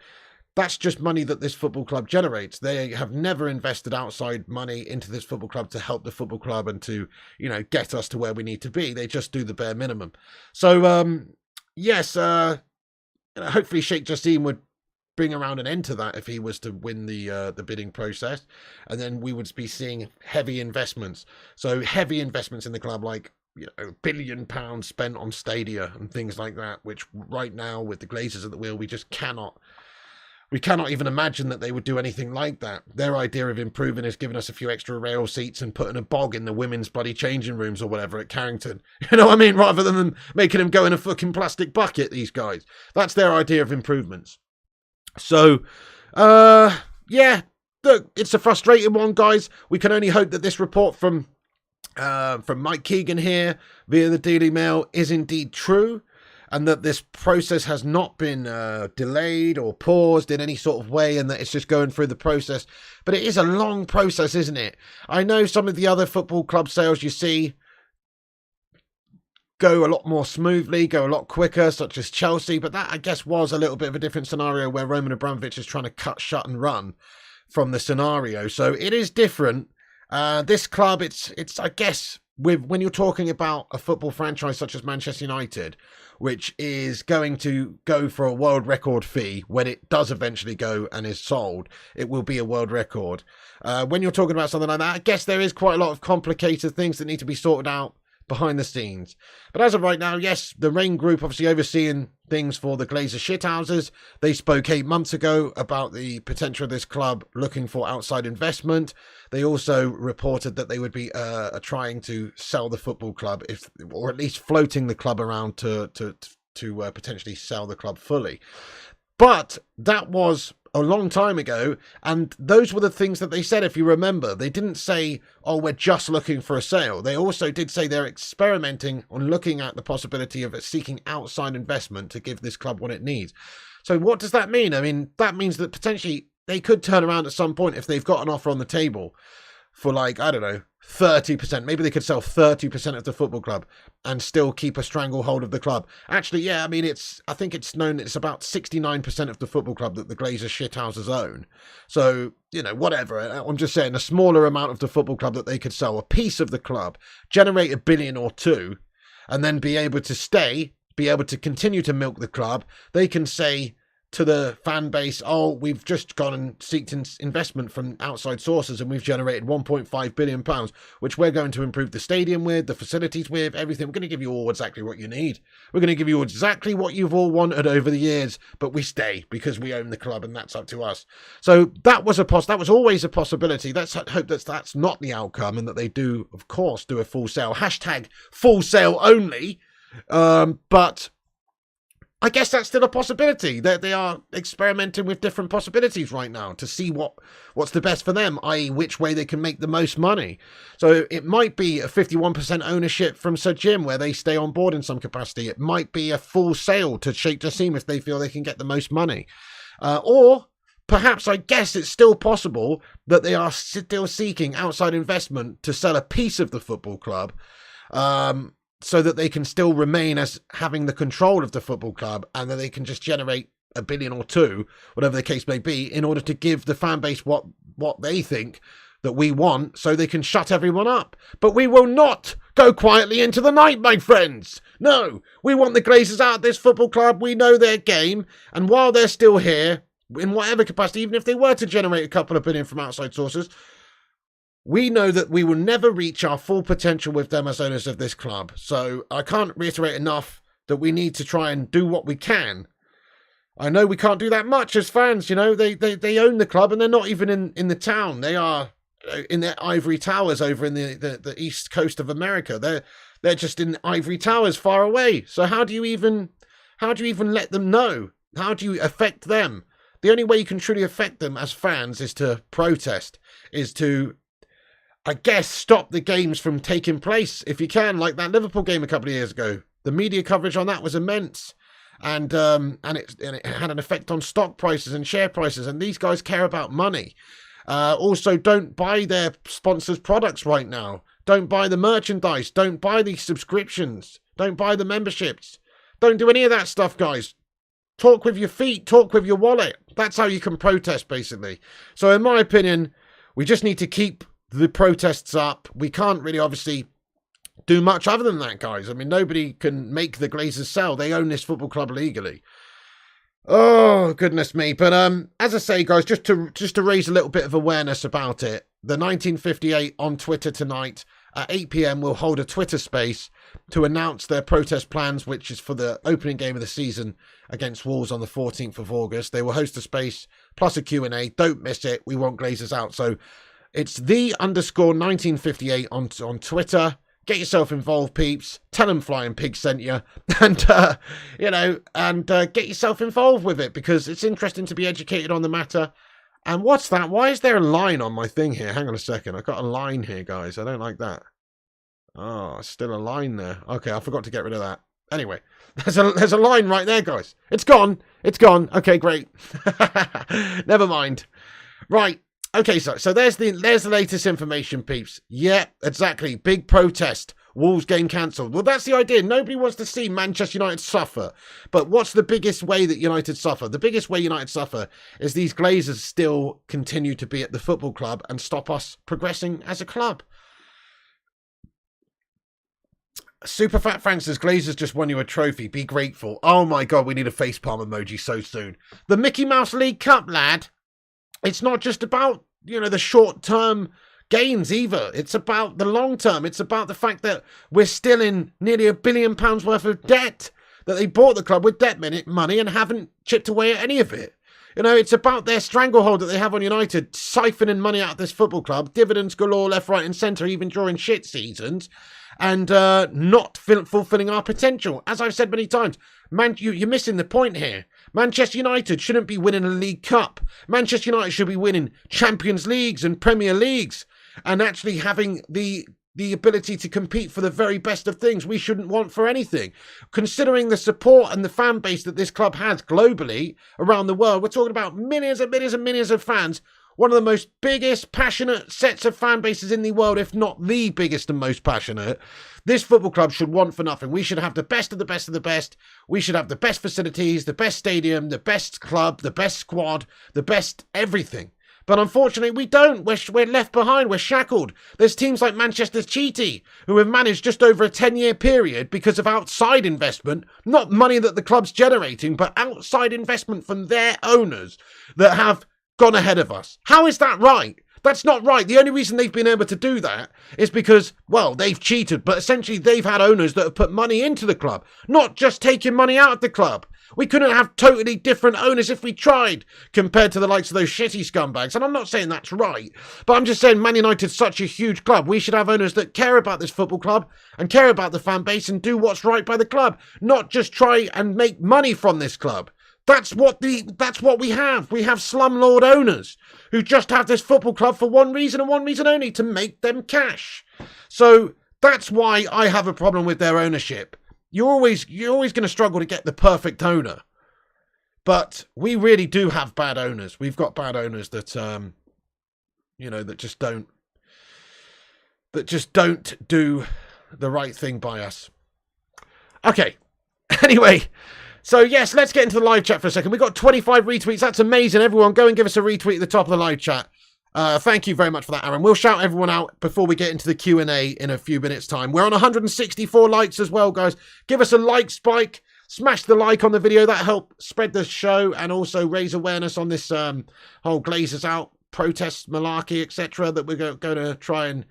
that's just money that this football club generates. They have never invested outside money into this football club to help the football club and to, get us to where we need to be. They just do the bare minimum. So, yes, hopefully Sheikh Jassim would bring around an end to that if he was to win the bidding process. And then we would be seeing heavy investments. So heavy investments in the club, like, £1 billion spent on stadia and things like that, which right now with the Glazers at the wheel, we just cannot even imagine that they would do anything like that. Their idea of improving is giving us a few extra rail seats and putting a bog in the women's bloody changing rooms or whatever at Carrington. You know what I mean? Rather than them making them go in a fucking plastic bucket, these guys. That's their idea of improvements. So, yeah, look, it's a frustrating one, guys. We can only hope that this report from Mike Keegan here via the Daily Mail is indeed true, and that this process has not been delayed or paused in any sort of way, and that it's just going through the process. But it is a long process, isn't it? I know some of the other football club sales you see go a lot more smoothly, go a lot quicker, such as Chelsea, but that, I guess, was a little bit of a different scenario where Roman Abramovich is trying to cut, shut and run from the scenario. So it is different. This club, it's I guess, when you're talking about a football franchise such as Manchester United, which is going to go for a world record fee when it does eventually go and is sold, it will be a world record. When you're talking about something like that, I guess there is quite a lot of complicated things that need to be sorted out behind the scenes. But as of right now, yes, the Rain Group obviously overseeing things for the Glazer shithouses. They spoke 8 months ago about the potential of this club looking for outside investment. They also reported that they would be trying to sell the football club, or at least floating the club around to potentially sell the club fully. But that was a long time ago, and those were the things that they said. If you remember, they didn't say, oh, we're just looking for a sale. They also did say they're experimenting on looking at the possibility of seeking outside investment to give this club what it needs. So what does that mean? I mean, that means that potentially they could turn around at some point if they've got an offer on the table for, like, I don't know, 30%. Maybe they could sell 30% of the football club and still keep a stranglehold of the club. Actually, yeah, I mean, I think it's known that it's about 69% of the football club that the Glazer shithouses own. So, whatever. I'm just saying a smaller amount of the football club that they could sell, a piece of the club, generate $1 billion or $2 billion, and then be able to continue to milk the club. They can say to the fan base, oh, we've just gone and sought investment from outside sources and we've generated £1.5 billion, which we're going to improve the stadium with, the facilities with, everything. We're going to give you all exactly what you need. We're going to give you exactly what you've all wanted over the years, but we stay because we own the club and that's up to us. So that was always a possibility. Let's hope that's not the outcome and that they do, of course, do a full sale. # full sale only. But I guess that's still a possibility. They are experimenting with different possibilities right now to see what's the best for them, i.e. which way they can make the most money. So it might be a 51% ownership from Sir Jim where they stay on board in some capacity. It might be a full sale to Sheikh Jassim if they feel they can get the most money. Or perhaps, I guess it's still possible that they are still seeking outside investment to sell a piece of the football club, so that they can still remain as having the control of the football club, and that they can just generate $1 billion or $2 billion, whatever the case may be, in order to give the fan base what they think that we want, so they can shut everyone up. But we will not go quietly into the night, my friends. No, we want the Glazers out of this football club. We know their game, and while they're still here, in whatever capacity, even if they were to generate a couple of billion from outside sources, we know that we will never reach our full potential with them as owners of this club. So I can't reiterate enough that we need to try and do what we can. I know we can't do that much as fans, you know. They own the club, and they're not even in the town. They are in their ivory towers over in the east coast of America. They're just in ivory towers far away. So how do you even let them know? How do you affect them? The only way you can truly affect them as fans is to protest, is to, I guess, stop the games from taking place if you can, like that Liverpool game a couple of years ago. The media coverage on that was immense, and it had an effect on stock prices and share prices, and these guys care about money. Also, don't buy their sponsors' products right now. Don't buy the merchandise. Don't buy the subscriptions. Don't buy the memberships. Don't do any of that stuff, guys. Talk with your feet. Talk with your wallet. That's how you can protest, basically. So, in my opinion, we just need to keep the protests up. We can't really, obviously, do much other than that, guys. I mean, nobody can make the Glazers sell. They own this football club legally. Oh, goodness me. But as I say, guys, just to raise a little bit of awareness about it, the 1958 on Twitter tonight at 8 p.m. will hold a Twitter space to announce their protest plans, which is for the opening game of the season against Wolves on the 14th of August. They will host a space plus a Q&A. Don't miss it. We want Glazers out. So it's _1958 on Twitter. Get yourself involved, peeps. Tell them Flying Pig sent you. And, get yourself involved with it, because it's interesting to be educated on the matter. And what's that? Why is there a line on my thing here? Hang on a second. I've got a line here, guys. I don't like that. Oh, still a line there. Okay, I forgot to get rid of that. Anyway, there's a line right there, guys. It's gone. It's gone. Okay, great. Never mind. Right. Okay, so there's the latest information, peeps. Yeah, exactly. Big protest. Wolves game cancelled. Well, that's the idea. Nobody wants to see Manchester United suffer. But what's the biggest way that United suffer? The biggest way United suffer is these Glazers still continue to be at the football club and stop us progressing as a club. Super Fat Frank says, Glazers just won you a trophy. Be grateful. Oh my God, we need a facepalm emoji so soon. The Mickey Mouse League Cup, lad. It's not just about, the short-term gains either. It's about the long term. It's about the fact that we're still in nearly £1 billion worth of debt, that they bought the club with debt money and haven't chipped away at any of it. It's about their stranglehold that they have on United, siphoning money out of this football club, dividends galore left, right and centre, even during shit seasons, and not fulfilling our potential. As I've said many times, you're missing the point here. Manchester United shouldn't be winning a League Cup. Manchester United should be winning Champions Leagues and Premier Leagues, and actually having the ability to compete for the very best of things we shouldn't want for anything. Considering the support and the fan base that this club has globally around the world, we're talking about millions and millions and millions of fans. One of the most biggest, passionate sets of fan bases in the world, if not the biggest and most passionate. This football club should want for nothing. We should have the best of the best of the best. We should have the best facilities, the best stadium, the best club, the best squad, the best everything. But unfortunately, we don't. We're left behind. We're shackled. There's teams like Manchester City who have managed just over a 10-year period because of outside investment, not money that the club's generating, but outside investment from their owners that have gone ahead of us. How is that right? That's not right. The only reason they've been able to do that is because, well, they've cheated, but essentially they've had owners that have put money into the club, not just taking money out of the club. We couldn't have totally different owners if we tried, compared to the likes of those shitty scumbags. And I'm not saying that's right, but I'm just saying Man United's such a huge club. We should have owners that care about this football club and care about the fan base and do what's right by the club, not just try and make money from this club. That's what we have. We have slumlord owners who just have this football club for one reason and one reason only, to make them cash. So that's why I have a problem with their ownership. You're always going to struggle to get the perfect owner. But we really do have bad owners. We've got bad owners that that just don't do the right thing by us. Okay. Anyway, so yes, let's get into the live chat for a second. We've got 25 retweets. That's amazing. Everyone, go and give us a retweet at the top of the live chat. Thank you very much for that, Aaron. We'll shout everyone out before we get into the Q&A in a few minutes' time. We're on 164 likes as well, guys. Give us a like spike. Smash the like on the video. That helps spread the show and also raise awareness on this whole Glazers out protest malarkey, etc. that we're going to try and,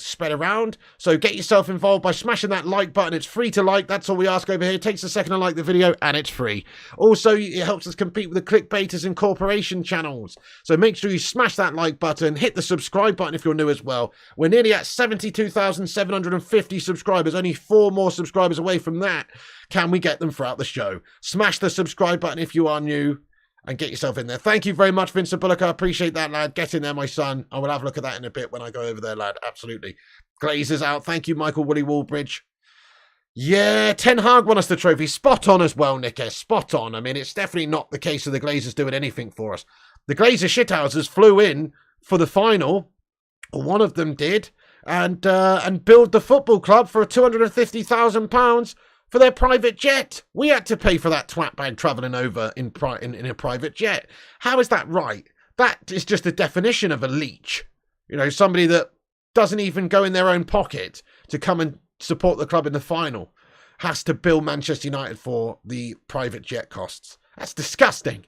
spread around. So get yourself involved by smashing that like button. It's free to like. That's all we ask over here. It takes a second to like the video and it's free. Also, it helps us compete with the clickbaiters and corporation channels. So make sure you smash that like button. Hit the subscribe button if you're new as well. We're nearly at 72,750 subscribers. Only 4 more subscribers away from that. Can we get them throughout the show? Smash the subscribe button if you are new. And get yourself in there. Thank you very much, Vincent Bullock. I appreciate that, lad. Get in there, my son. I will have a look at that in a bit when I go over there, lad. Absolutely. Glazers out. Thank you, Michael Woolley Wallbridge. Yeah, Ten Hag won us the trophy. Spot on as well, Nick. Spot on. I mean, it's definitely not the case of the Glazers doing anything for us. The Glazer shithousers flew in for the final, or one of them did, and billed the football club for £250,000 for their private jet. We had to pay for that twat bag travelling over in a private jet. How is that right? That is just the definition of a leech. You know, somebody that doesn't even go in their own pocket to come and support the club in the final has to bill Manchester United for the private jet costs. That's disgusting.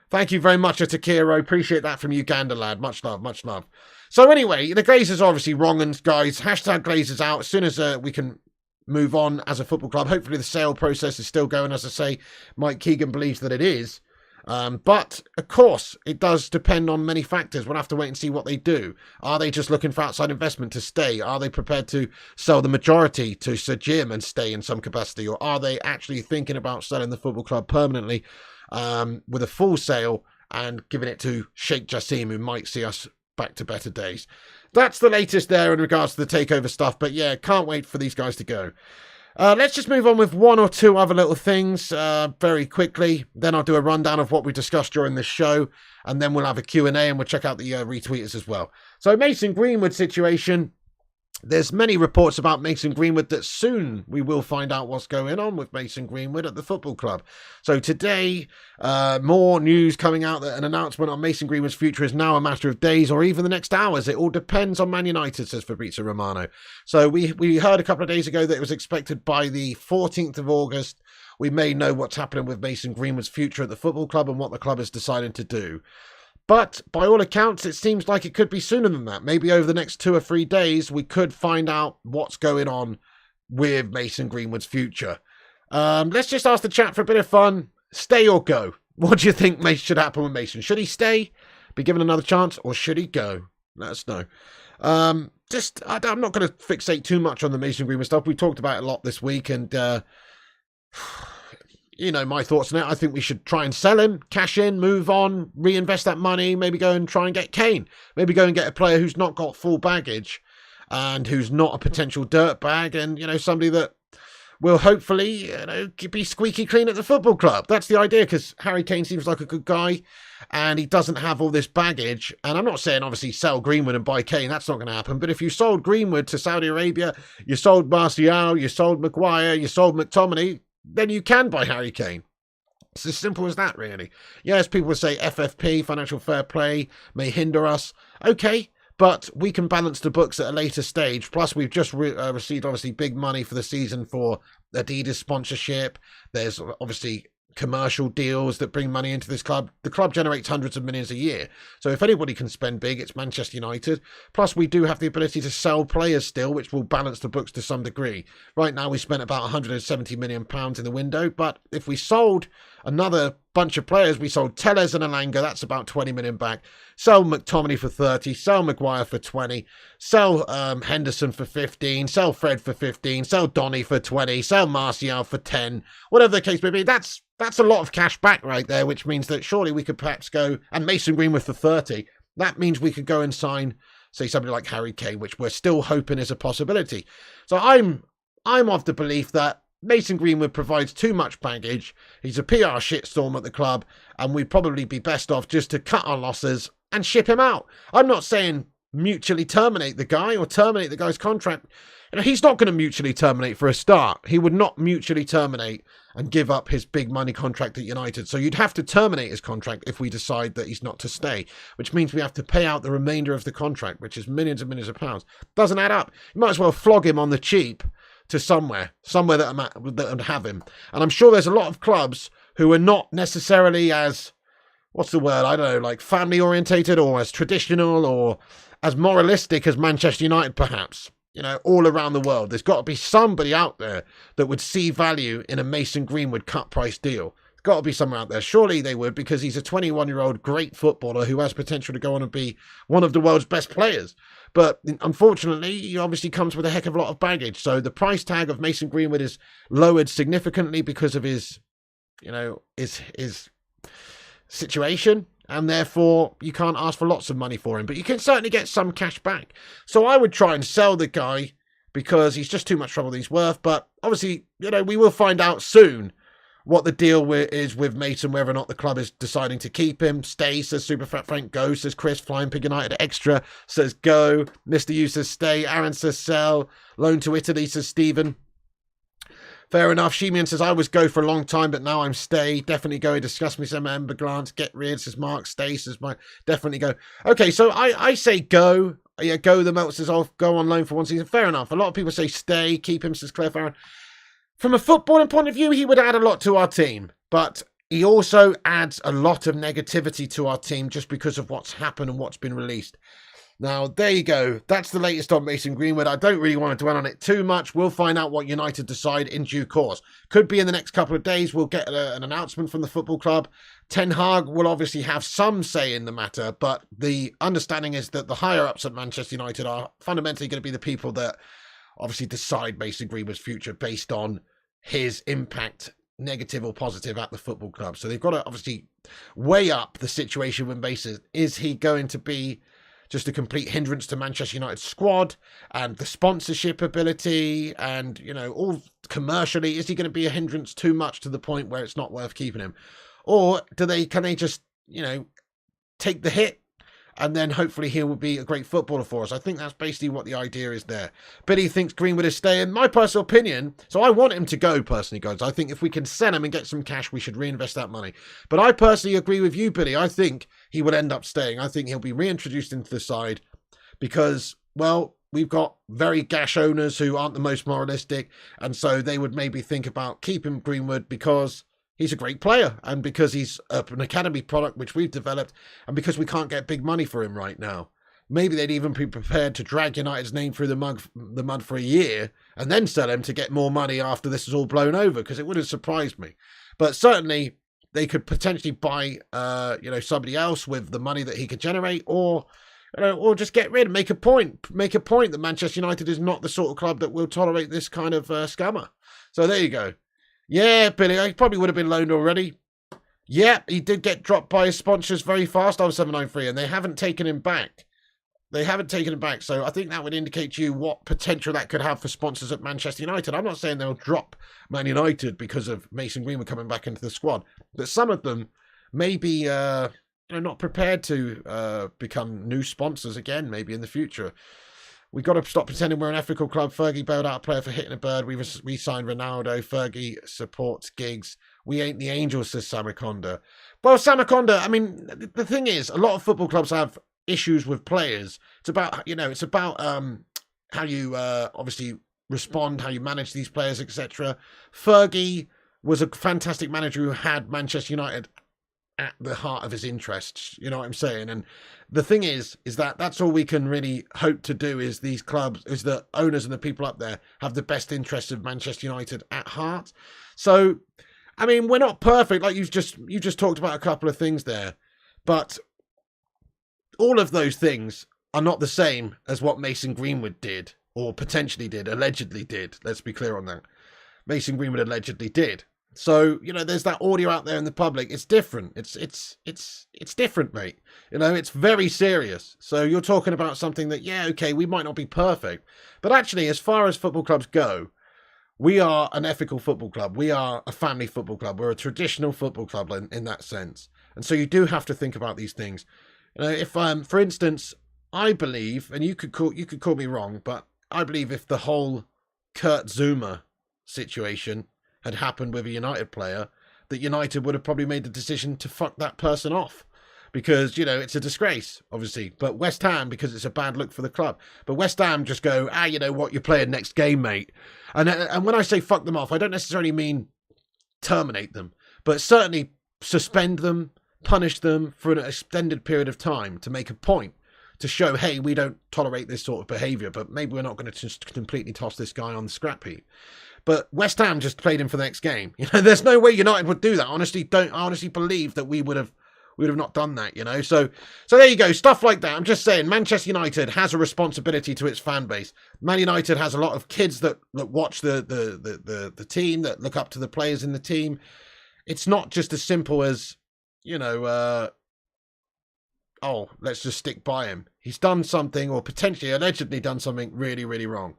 Thank you very much, Atakiro. Appreciate that from Uganda, lad. Much love, much love. So anyway, the Glazers are obviously wrong, and guys, hashtag Glazers out. As soon as we can move on as a football club. Hopefully the sale process is still going. As I say, Mike Keegan believes that it is. But, of course, it does depend on many factors. We'll have to wait and see what they do. Are they just looking for outside investment to stay? Are they prepared to sell the majority to Sir Jim and stay in some capacity? Or are they actually thinking about selling the football club permanently with a full sale and giving it to Sheikh Jassim, who might see us back to better days? That's the latest there in regards to the takeover stuff. But yeah, can't wait for these guys to go. Let's just move on with one or two other little things very quickly. Then I'll do a rundown of what we discussed during this show. And then we'll have a Q&A and we'll check out the retweeters as well. So Mason Greenwood situation. There's many reports about Mason Greenwood that soon we will find out what's going on with Mason Greenwood at the football club. So today, more news coming out that an announcement on Mason Greenwood's future is now a matter of days or even the next hours. It all depends on Man United, says Fabrizio Romano. So we heard a couple of days ago that it was expected by the 14th of August. We may know what's happening with Mason Greenwood's future at the football club and what the club is deciding to do. But by all accounts, it seems like it could be sooner than that. Maybe over the next 2 or 3 days, we could find out what's going on with Mason Greenwood's future. Let's just ask the chat for a bit of fun. Stay or go? What do you think should happen with Mason? Should he stay, be given another chance, or should he go? Let us know. I'm not going to fixate too much on the Mason Greenwood stuff. We talked about it a lot this week, and you know, my thoughts on it. I think we should try and sell him, cash in, move on, reinvest that money, maybe go and try and get Kane. Maybe go and get a player who's not got full baggage and who's not a potential dirtbag and, you know, somebody that will hopefully, you know, be squeaky clean at the football club. That's the idea, because Harry Kane seems like a good guy and he doesn't have all this baggage. And I'm not saying, obviously, sell Greenwood and buy Kane. That's not going to happen. But if you sold Greenwood to Saudi Arabia, you sold Martial, you sold Maguire, you sold McTominay, then you can buy Harry Kane. It's as simple as that, really. Yes, people will say FFP, financial fair play, may hinder us. Okay, but we can balance the books at a later stage. Plus, we've just received, obviously, big money for the season for Adidas sponsorship. There's, obviously, commercial deals that bring money into this club. The club generates hundreds of millions a year. So if anybody can spend big, it's Manchester United. Plus, we do have the ability to sell players still, which will balance the books to some degree. Right now, we spent about £170 million in the window. But if we sold another bunch of players, we sold Telles and Alanga, that's about 20 million back. Sell McTominay for 30, sell Maguire for 20, sell Henderson for 15, sell Fred for 15, sell Donny for 20, sell Martial for 10, whatever the case may be. That's a lot of cash back right there, which means that surely we could perhaps go, and Mason Greenwood for 30, that means we could go and sign, say, somebody like Harry Kane, which we're still hoping is a possibility. So I'm of the belief that Mason Greenwood provides too much baggage. He's a PR shitstorm at the club, and we'd probably be best off just to cut our losses and ship him out. I'm not saying mutually terminate the guy or terminate the guy's contract. You know, he's not going to mutually terminate for a start. He would not mutually terminate and give up his big money contract at United. So you'd have to terminate his contract if we decide that he's not to stay, which means we have to pay out the remainder of the contract, which is millions and millions of pounds. Doesn't add up. You might as well flog him on the cheap to somewhere that would have him. And I'm sure there's a lot of clubs who are not necessarily as, what's the word? I don't know, like family orientated or as traditional or as moralistic as Manchester United, perhaps. You know, all around the world, there's got to be somebody out there that would see value in a Mason Greenwood cut price deal. There's got to be someone out there. Surely they would, because he's a 21-year-old great footballer who has potential to go on and be one of the world's best players. But unfortunately, he obviously comes with a heck of a lot of baggage. So the price tag of Mason Greenwood is lowered significantly because of his, you know, his situation. And therefore, you can't ask for lots of money for him. But you can certainly get some cash back. So I would try and sell the guy because he's just too much trouble that he's worth. But obviously, you know, we will find out soon what the deal is with Mason, whether or not the club is deciding to keep him. Stay, says Super Fat Frank. Go, says Chris. Flying Pig United Extra says go. Mr. U says stay. Aaron says sell. Loan to Italy, says Stephen. Fair enough. Shemian says, I was go for a long time, but now I'm stay. Definitely go. Discuss me some Ember Glance. Get rid, says Mark. Stay, says Mike. Definitely go. Okay, so I say go. Yeah, go. The Melt says, I'll go on loan for one season. Fair enough. A lot of people say stay. Keep him, says Claire Farron. From a footballing point of view, he would add a lot to our team. But he also adds a lot of negativity to our team just because of what's happened and what's been released. Now, there you go. That's the latest on Mason Greenwood. I don't really want to dwell on it too much. We'll find out what United decide in due course. Could be in the next couple of days. We'll get an announcement from the football club. Ten Hag will obviously have some say in the matter, but the understanding is that the higher-ups at Manchester United are fundamentally going to be the people that obviously decide Mason Greenwood's future based on his impact, negative or positive, at the football club. So they've got to obviously weigh up the situation with Mason. Is he going to be just a complete hindrance to Manchester United's squad and the sponsorship ability and, you know, all commercially? Is he going to be a hindrance too much to the point where it's not worth keeping him? Or can they just, you know, take the hit and then hopefully he will be a great footballer for us? I think that's basically what the idea is there. Billy thinks Greenwood is staying. My personal opinion, so I want him to go personally, guys. I think if we can sell him and get some cash, we should reinvest that money. But I personally agree with you, Billy. I think he will end up staying. I think he'll be reintroduced into the side because, well, we've got very gash owners who aren't the most moralistic, and so they would maybe think about keeping Greenwood because he's a great player and because he's an academy product which we've developed and because we can't get big money for him right now. Maybe they'd even be prepared to drag United's name through the mud for a year and then sell him to get more money after this is all blown over, because it would have surprised me. But certainly they could potentially buy, you know, somebody else with the money that he could generate, or, you know, or just get rid, make a point that Manchester United is not the sort of club that will tolerate this kind of scammer. So there you go. Yeah, Billy, he probably would have been loaned already. Yeah, he did get dropped by his sponsors very fast on 793, and they haven't taken him back. So I think that would indicate to you what potential that could have for sponsors at Manchester United. I'm not saying they'll drop Man United because of Mason Greenwood coming back into the squad, but some of them may be you know, not prepared to become new sponsors again, maybe in the future. We've got to stop pretending we're an ethical club. Fergie bailed out a player for hitting a bird. We signed Ronaldo. Fergie supports gigs. We ain't the Angels, says Samaconda. Well, Samaconda, I mean, the thing is, a lot of football clubs have issues with players. It's about, you know, how you obviously respond, how you manage these players, etc. Fergie was a fantastic manager who had Manchester United at the heart of his interests, you know what I'm saying? And the thing is that that's all we can really hope to do, is these clubs, is the owners and the people up there have the best interests of Manchester United at heart. So, I mean, we're not perfect, like you just talked about a couple of things there, but all of those things are not the same as what Mason Greenwood did, or potentially did, allegedly did. Let's be clear on that. Mason Greenwood allegedly did. So, you know, there's that audio out there in the public. It's different. It's different, mate. You know, it's very serious. So you're talking about something that, yeah, okay, we might not be perfect. But actually, as far as football clubs go, we are an ethical football club. We are a family football club. We're a traditional football club in that sense. And so you do have to think about these things. You know, if, for instance, I believe, and you could call me wrong, but I believe if the whole Kurt Zouma situation had happened with a United player, that United would have probably made the decision to fuck that person off. Because, you know, it's a disgrace, obviously. But West Ham, because it's a bad look for the club. But West Ham just go, you know what, you're playing next game, mate. And when I say fuck them off, I don't necessarily mean terminate them. But certainly suspend them, punish them for an extended period of time to make a point. To show, hey, we don't tolerate this sort of behaviour. But maybe we're not going to just completely toss this guy on the scrap heap. But West Ham just played him for the next game. You know, there's no way United would do that. I honestly believe that we would have not done that, you know. So there you go, stuff like that. I'm just saying, Manchester United has a responsibility to its fan base. Man United has a lot of kids that watch the team, that look up to the players in the team. It's not just as simple as, you know, let's just stick by him. He's done something, or potentially allegedly done something really, really wrong.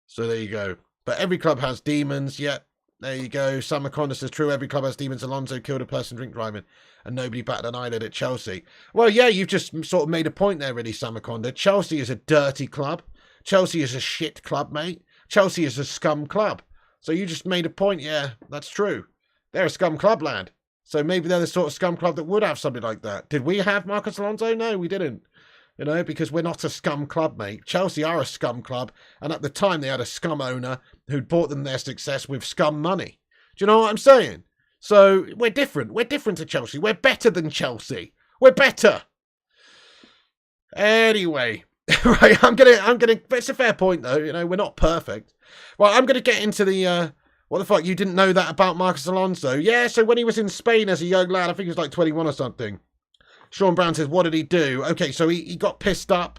So there you go. But every club has demons. Yet there you go. Sam McConaughey says, true, every club has demons. Alonso killed a person drink driving and nobody batted an eyelid at Chelsea. Well, yeah, you've just sort of made a point there, really, Sam McConaughey. Chelsea is a dirty club. Chelsea is a shit club, mate. Chelsea is a scum club. So you just made a point. Yeah, that's true. They're a scum club, lad. So maybe they're the sort of scum club that would have something like that. Did we have Marcos Alonso? No, we didn't. You know, because we're not a scum club, mate. Chelsea are a scum club. And at the time, they had a scum owner who'd bought them their success with scum money. Do you know what I'm saying? So we're different. We're different to Chelsea. We're better than Chelsea. We're better. Anyway, right, I'm gonna, it's a fair point though. You know, we're not perfect. Well, I'm gonna get into the, what the fuck, you didn't know that about Marcos Alonso? Yeah, so when he was in Spain as a young lad, I think he was like 21 or something. Sean Brown says, what did he do? Okay, so he got pissed up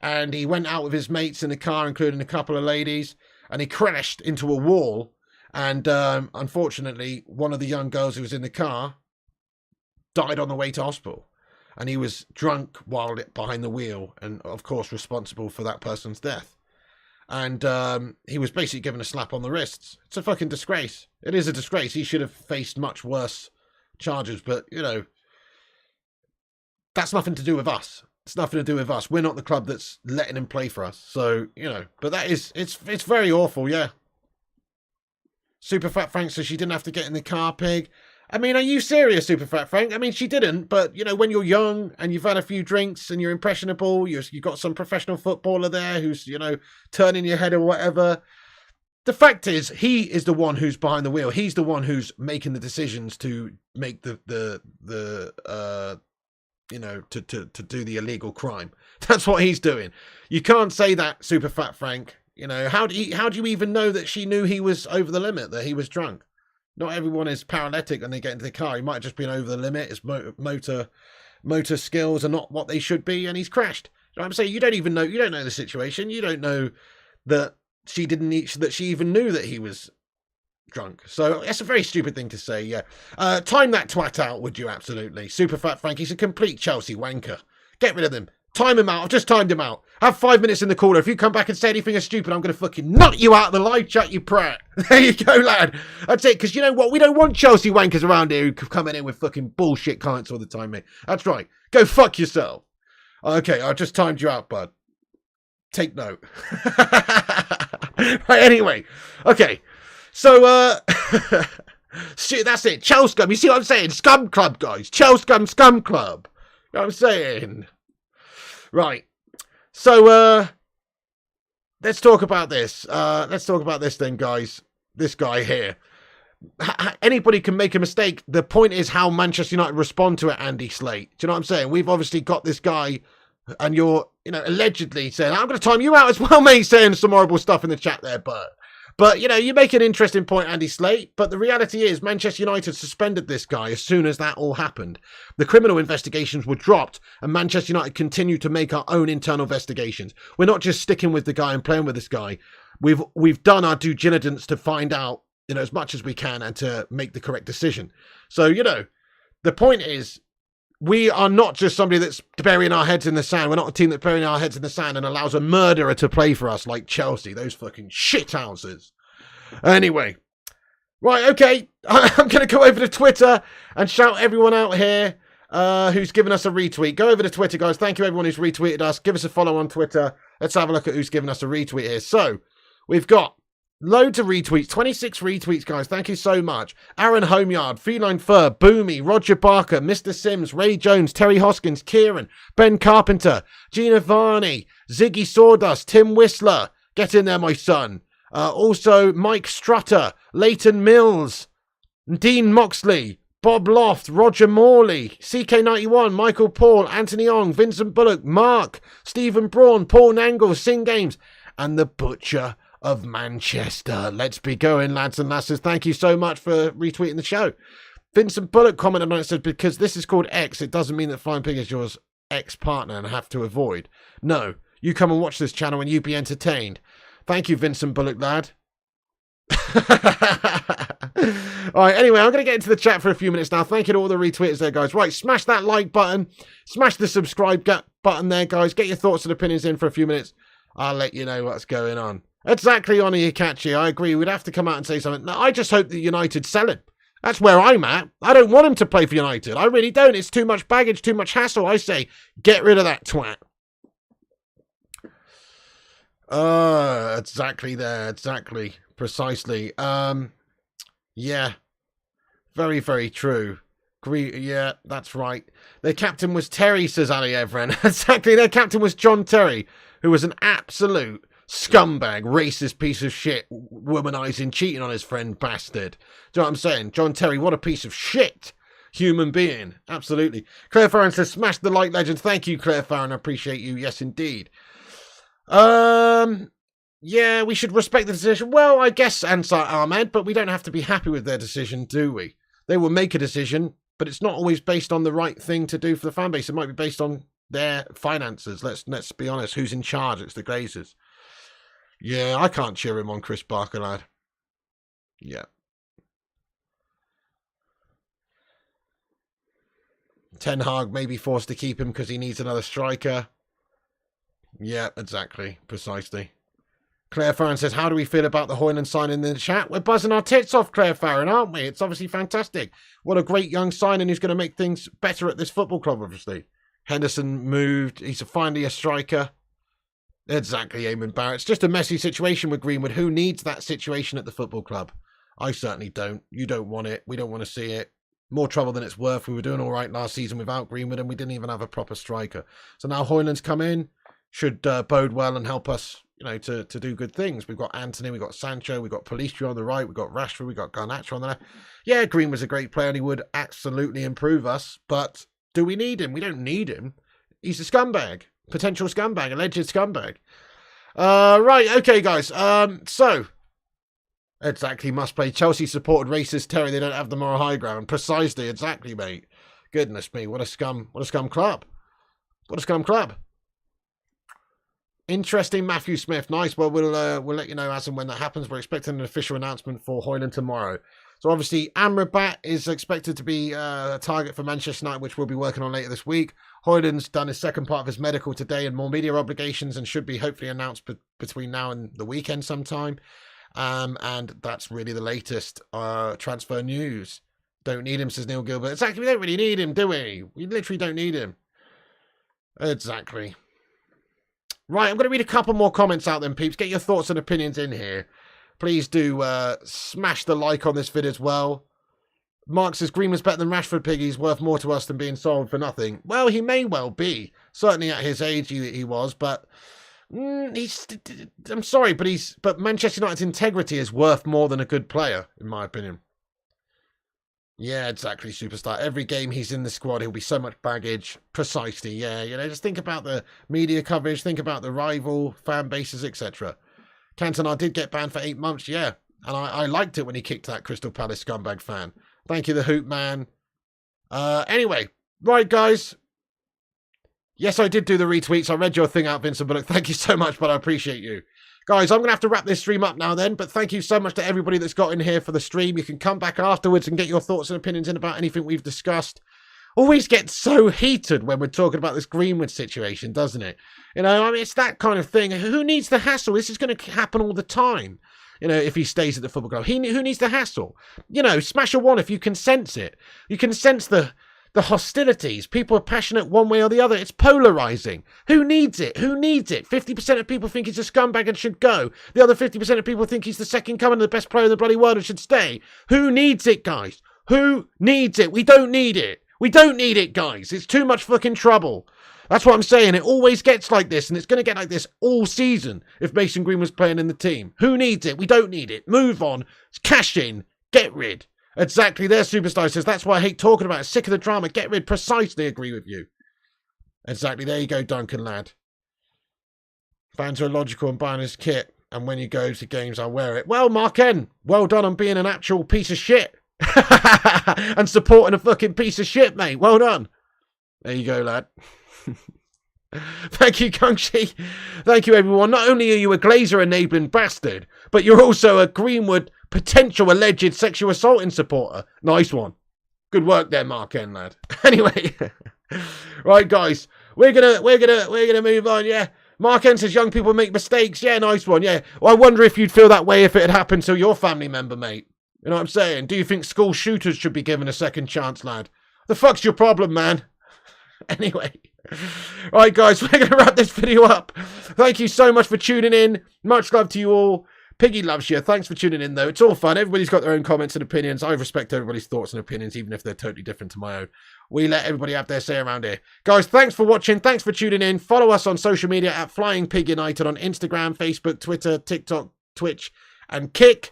and he went out with his mates in the car, including a couple of ladies, and he crashed into a wall. And unfortunately, one of the young girls who was in the car died on the way to hospital. And he was drunk while behind the wheel and, of course, responsible for that person's death. And he was basically given a slap on the wrists. It's a fucking disgrace. It is a disgrace. He should have faced much worse charges. But, you know, that's nothing to do with us. It's nothing to do with us. We're not the club that's letting him play for us. So, you know, but that is, it's very awful, yeah. Super Fat Frank says she didn't have to get in the car, pig. I mean, are you serious, Super Fat Frank? I mean, she didn't, but, you know, when you're young and you've had a few drinks and you're impressionable, you've got some professional footballer there who's, you know, turning your head or whatever. The fact is, he is the one who's behind the wheel. He's the one who's making the decisions to make you know, to do the illegal crime. That's what he's doing. You can't say that, Super Fat Frank. You know, how do you even know that she knew he was over the limit, that he was drunk? Not everyone is paralytic when they get into the car. He might have just been over the limit. His motor skills are not what they should be, and he's crashed. You know what I'm saying? You don't know the situation. You don't know that she even knew that he was drunk. So that's a very stupid thing to say, yeah. Time that twat out, would you? Absolutely. Super Fat Frankie's a complete Chelsea wanker. Get rid of him. Time him out. I've just timed him out. Have 5 minutes in the corner. If you come back and say anything as stupid, I'm going to fucking knock you out of the live chat, you prat. There you go, lad. That's it. Because you know what? We don't want Chelsea wankers around here who coming in with fucking bullshit comments all the time, mate. That's right. Go fuck yourself. Okay, I just timed you out, bud. Take note. Right, anyway. Okay. So, shit, that's it. Chelsea Scum. You see what I'm saying? Scum Club, guys. Chelsea Scum Club. You know what I'm saying? Right. So, let's talk about this. Let's talk about this then, guys. This guy here. Anybody can make a mistake. The point is how Manchester United respond to it, Andy Slate. Do you know what I'm saying? We've obviously got this guy, and you're, you know, allegedly saying, I'm going to time you out as well, mate, saying some horrible stuff in the chat there, But, you know, you make an interesting point, Andy Slate, but the reality is Manchester United suspended this guy as soon as that all happened. The criminal investigations were dropped, and Manchester United continued to make our own internal investigations. We're not just sticking with the guy and playing with this guy. We've done our due diligence to find out, you know, as much as we can and to make the correct decision. So, you know, the point is, we are not just somebody that's burying our heads in the sand. We're not a team that's burying our heads in the sand and allows a murderer to play for us like Chelsea. Those fucking shithouses. Anyway. Right, okay. I'm going to go over to Twitter and shout everyone out here. who's given us a retweet. Go over to Twitter, guys. Thank you, everyone who's retweeted us. Give us a follow on Twitter. Let's have a look at who's given us a retweet here. So, we've got loads of retweets. 26 retweets, guys. Thank you so much. Aaron Homeyard, Feline Fur, Boomy, Roger Barker, Mr. Sims, Ray Jones, Terry Hoskins, Kieran, Ben Carpenter, Gina Varney, Ziggy Sawdust, Tim Whistler. Get in there, my son. Also, Mike Strutter, Leighton Mills, Dean Moxley, Bob Loft, Roger Morley, CK91, Michael Paul, Anthony Ong, Vincent Bullock, Mark, Stephen Braun, Paul Nangle, Sing Games, and the Butcher of Manchester. Let's be going, lads and lasses. Thank you so much for retweeting the show. Vincent Bullock commented on it, said, because this is called X, it doesn't mean that Flying Pig is your ex-partner and have to avoid. No, you come and watch this channel and you be entertained. Thank you, Vincent Bullock, lad. Alright, anyway, I'm going to get into the chat for a few minutes now. Thank you to all the retweeters there, guys. Right, smash that like button. Smash the subscribe button there, guys. Get your thoughts and opinions in for a few minutes. I'll let you know what's going on. Exactly, Oniyakachi. I agree. We'd have to come out and say something. No, I just hope that United sell him. That's where I'm at. I don't want him to play for United. I really don't. It's too much baggage, too much hassle. I say, get rid of that twat. Exactly there. Exactly. Precisely. Yeah. Very, very true. Yeah, that's right. Their captain was Terry, says Ali Evren. Exactly. Their captain was John Terry, who was an absolute scumbag, racist piece of shit, womanizing, cheating on his friend bastard. Do you know what I'm saying? John Terry, what a piece of shit human being. Absolutely. Claire Farron says, smash the like legend. Thank you, Claire Farron. I appreciate you. Yes, indeed. Yeah, we should respect the decision. Well, I guess Ansar Ahmed, but we don't have to be happy with their decision, do we? They will make a decision, but it's not always based on the right thing to do for the fan base. It might be based on their finances. Let's be honest. Who's in charge? It's the Glazers. Yeah, I can't cheer him on, Chris Barker, lad. Yeah. Ten Hag may be forced to keep him because he needs another striker. Yeah, exactly. Precisely. Claire Farron says, how do we feel about the Højlund signing in the chat? We're buzzing our tits off, Claire Farron, aren't we? It's obviously fantastic. What a great young signing who's going to make things better at this football club, obviously. Henderson moved. He's finally a striker. Exactly, Eamon Barrett. It's just a messy situation with Greenwood. Who needs that situation at the football club? I certainly don't. You don't want it. We don't want to see it. More trouble than it's worth. We were doing all right last season without Greenwood and we didn't even have a proper striker. So now Højlund's come in. Should bode well and help us, you know, to do good things. We've got Anthony, we've got Sancho, we've got Pellistri on the right, we've got Rashford, we've got Garnacho on the left. Yeah, Greenwood's a great player and he would absolutely improve us, but do we need him? We don't need him. He's a scumbag. Potential scumbag, alleged scumbag. Right, okay, guys. So, exactly, must play. Chelsea supported racist Terry. They don't have the moral high ground. Precisely, exactly, mate. Goodness me, what a scum club. What a scum club. Interesting, Matthew Smith. Nice. Well, we'll let you know as and when that happens. We're expecting an official announcement for Højlund tomorrow. So obviously, Amrabat is expected to be a target for Manchester United, which we'll be working on later this week. Højlund's done his second part of his medical today and more media obligations and should be hopefully announced between now and the weekend sometime. And that's really the latest transfer news. Don't need him, says Neil Gilbert. Exactly, we don't really need him, do we? We literally don't need him. Exactly. Right, I'm going to read a couple more comments out then, peeps. Get your thoughts and opinions in here. Please do smash the like on this vid as well. Mark says, Greenwood's better than Rashford, Piggy. He's worth more to us than being sold for nothing. Well, he may well be. Certainly at his age he was, but I'm sorry, but Manchester United's integrity is worth more than a good player, in my opinion. Yeah, exactly, superstar. Every game he's in the squad, he'll be so much baggage. Precisely, yeah. You know, just think about the media coverage, think about the rival fan bases, etc. Cantona did get banned for 8 months, yeah. And I liked it when he kicked that Crystal Palace scumbag fan. Thank you, the Hoot Man. Anyway, right, guys. Yes, I did do the retweets. I read your thing out, Vincent Bullock. Thank you so much, but I appreciate you. Guys, I'm going to have to wrap this stream up now then, but thank you so much to everybody that's got in here for the stream. You can come back afterwards and get your thoughts and opinions in about anything we've discussed. Always gets so heated when we're talking about this Greenwood situation, doesn't it? You know, I mean, it's that kind of thing. Who needs the hassle? This is going to happen all the time, you know, if he stays at the football club. Who needs the hassle? You know, smash a one if you can sense it. You can sense the the hostilities. People are passionate one way or the other. It's polarizing. Who needs it? Who needs it? 50% of people think he's a scumbag and should go. The other 50% of people think he's the second coming of the best player in the bloody world and should stay. Who needs it, guys? Who needs it? We don't need it. We don't need it, guys. It's too much fucking trouble. That's what I'm saying. It always gets like this, and it's going to get like this all season if Mason Greenwood's playing in the team. Who needs it? We don't need it. Move on. Cash in. Get rid. Exactly. Their superstar says, that's why I hate talking about it. Sick of the drama. Get rid. Precisely agree with you. Exactly. There you go, Duncan, lad. Fans are illogical and buying his kit, and when you go to games, I wear it. Well, Mark N, well done on being an actual piece of shit. And supporting a fucking piece of shit, mate. Well done. There you go, lad. Thank you, Kungshi. Thank you, everyone. Not only are you a Glazer enabling bastard, but you're also a Greenwood potential alleged sexual assaulting supporter. Nice one. Good work there, Mark N, lad. Anyway, right, guys, we're gonna move on. Yeah, Mark N says young people make mistakes. Yeah, nice one. Yeah, well, I wonder if you'd feel that way if it had happened to your family member, mate. You know what I'm saying? Do you think school shooters should be given a second chance, lad? The fuck's your problem, man? Anyway, right, guys, we're going to wrap this video up. Thank you so much for tuning in. Much love to you all. Piggy loves you. Thanks for tuning in, though. It's all fun. Everybody's got their own comments and opinions. I respect everybody's thoughts and opinions, even if they're totally different to my own. We let everybody have their say around here. Guys, thanks for watching. Thanks for tuning in. Follow us on social media at Flying Pig United on Instagram, Facebook, Twitter, TikTok, Twitch, and Kick.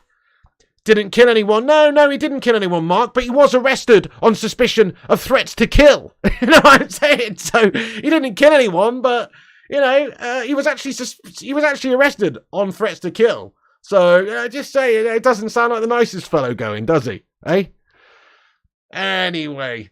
Didn't kill anyone. No, he didn't kill anyone, Mark, but he was arrested on suspicion of threats to kill. You know what I'm saying? So he didn't kill anyone, but, you know, he was actually arrested on threats to kill. So just say it doesn't sound like the nicest fellow going, does he? Eh? Anyway,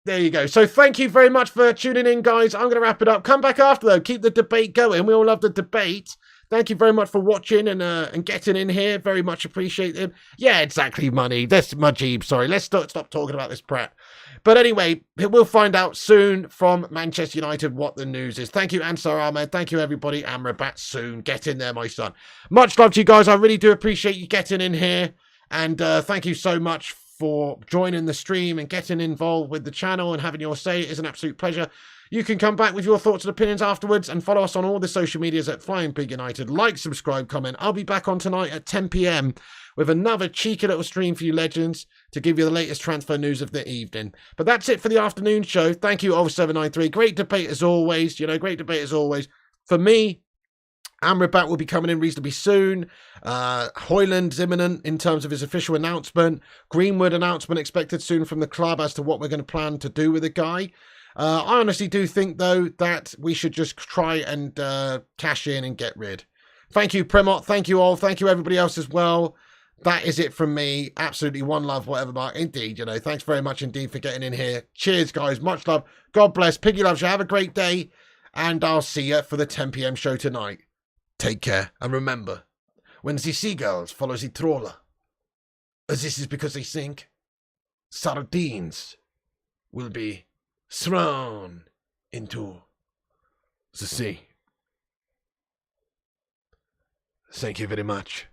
there you go. So thank you very much for tuning in, guys. I'm going to wrap it up. Come back after, though. Keep the debate going. We all love the debate. Thank you very much for watching and getting in here. Very much appreciate it. Yeah, exactly, money. That's Mujib. Sorry, let's stop talking about this prat. But anyway, we'll find out soon from Manchester United what the news is. Thank you, Ansar Ahmed. Thank you, everybody. Amrabat soon. Get in there, my son. Much love to you guys. I really do appreciate you getting in here. And thank you so much for joining the stream and getting involved with the channel and having your say. It is an absolute pleasure. You can come back with your thoughts and opinions afterwards and follow us on all the social medias at Flying Pig United. Like, subscribe, comment. I'll be back on tonight at 10 p.m. with another cheeky little stream for you legends to give you the latest transfer news of the evening. But that's it for the afternoon show. Thank you, Ov793. Great debate as always. You know, great debate as always. For me, Amrabat will be coming in reasonably soon. Højlund's imminent in terms of his official announcement. Greenwood announcement expected soon from the club as to what we're going to plan to do with the guy. I honestly do think, though, that we should just try and cash in and get rid. Thank you, Primot. Thank you all. Thank you, everybody else as well. That is it from me. Absolutely one love, whatever, Mark. Indeed, you know, thanks very much indeed for getting in here. Cheers, guys. Much love. God bless. Piggy loves you. Have a great day. And I'll see you for the 10 p.m. show tonight. Take care. And remember, when the seagulls follow the trawler, this is because they think sardines will be thrown into the sea. Thank you very much.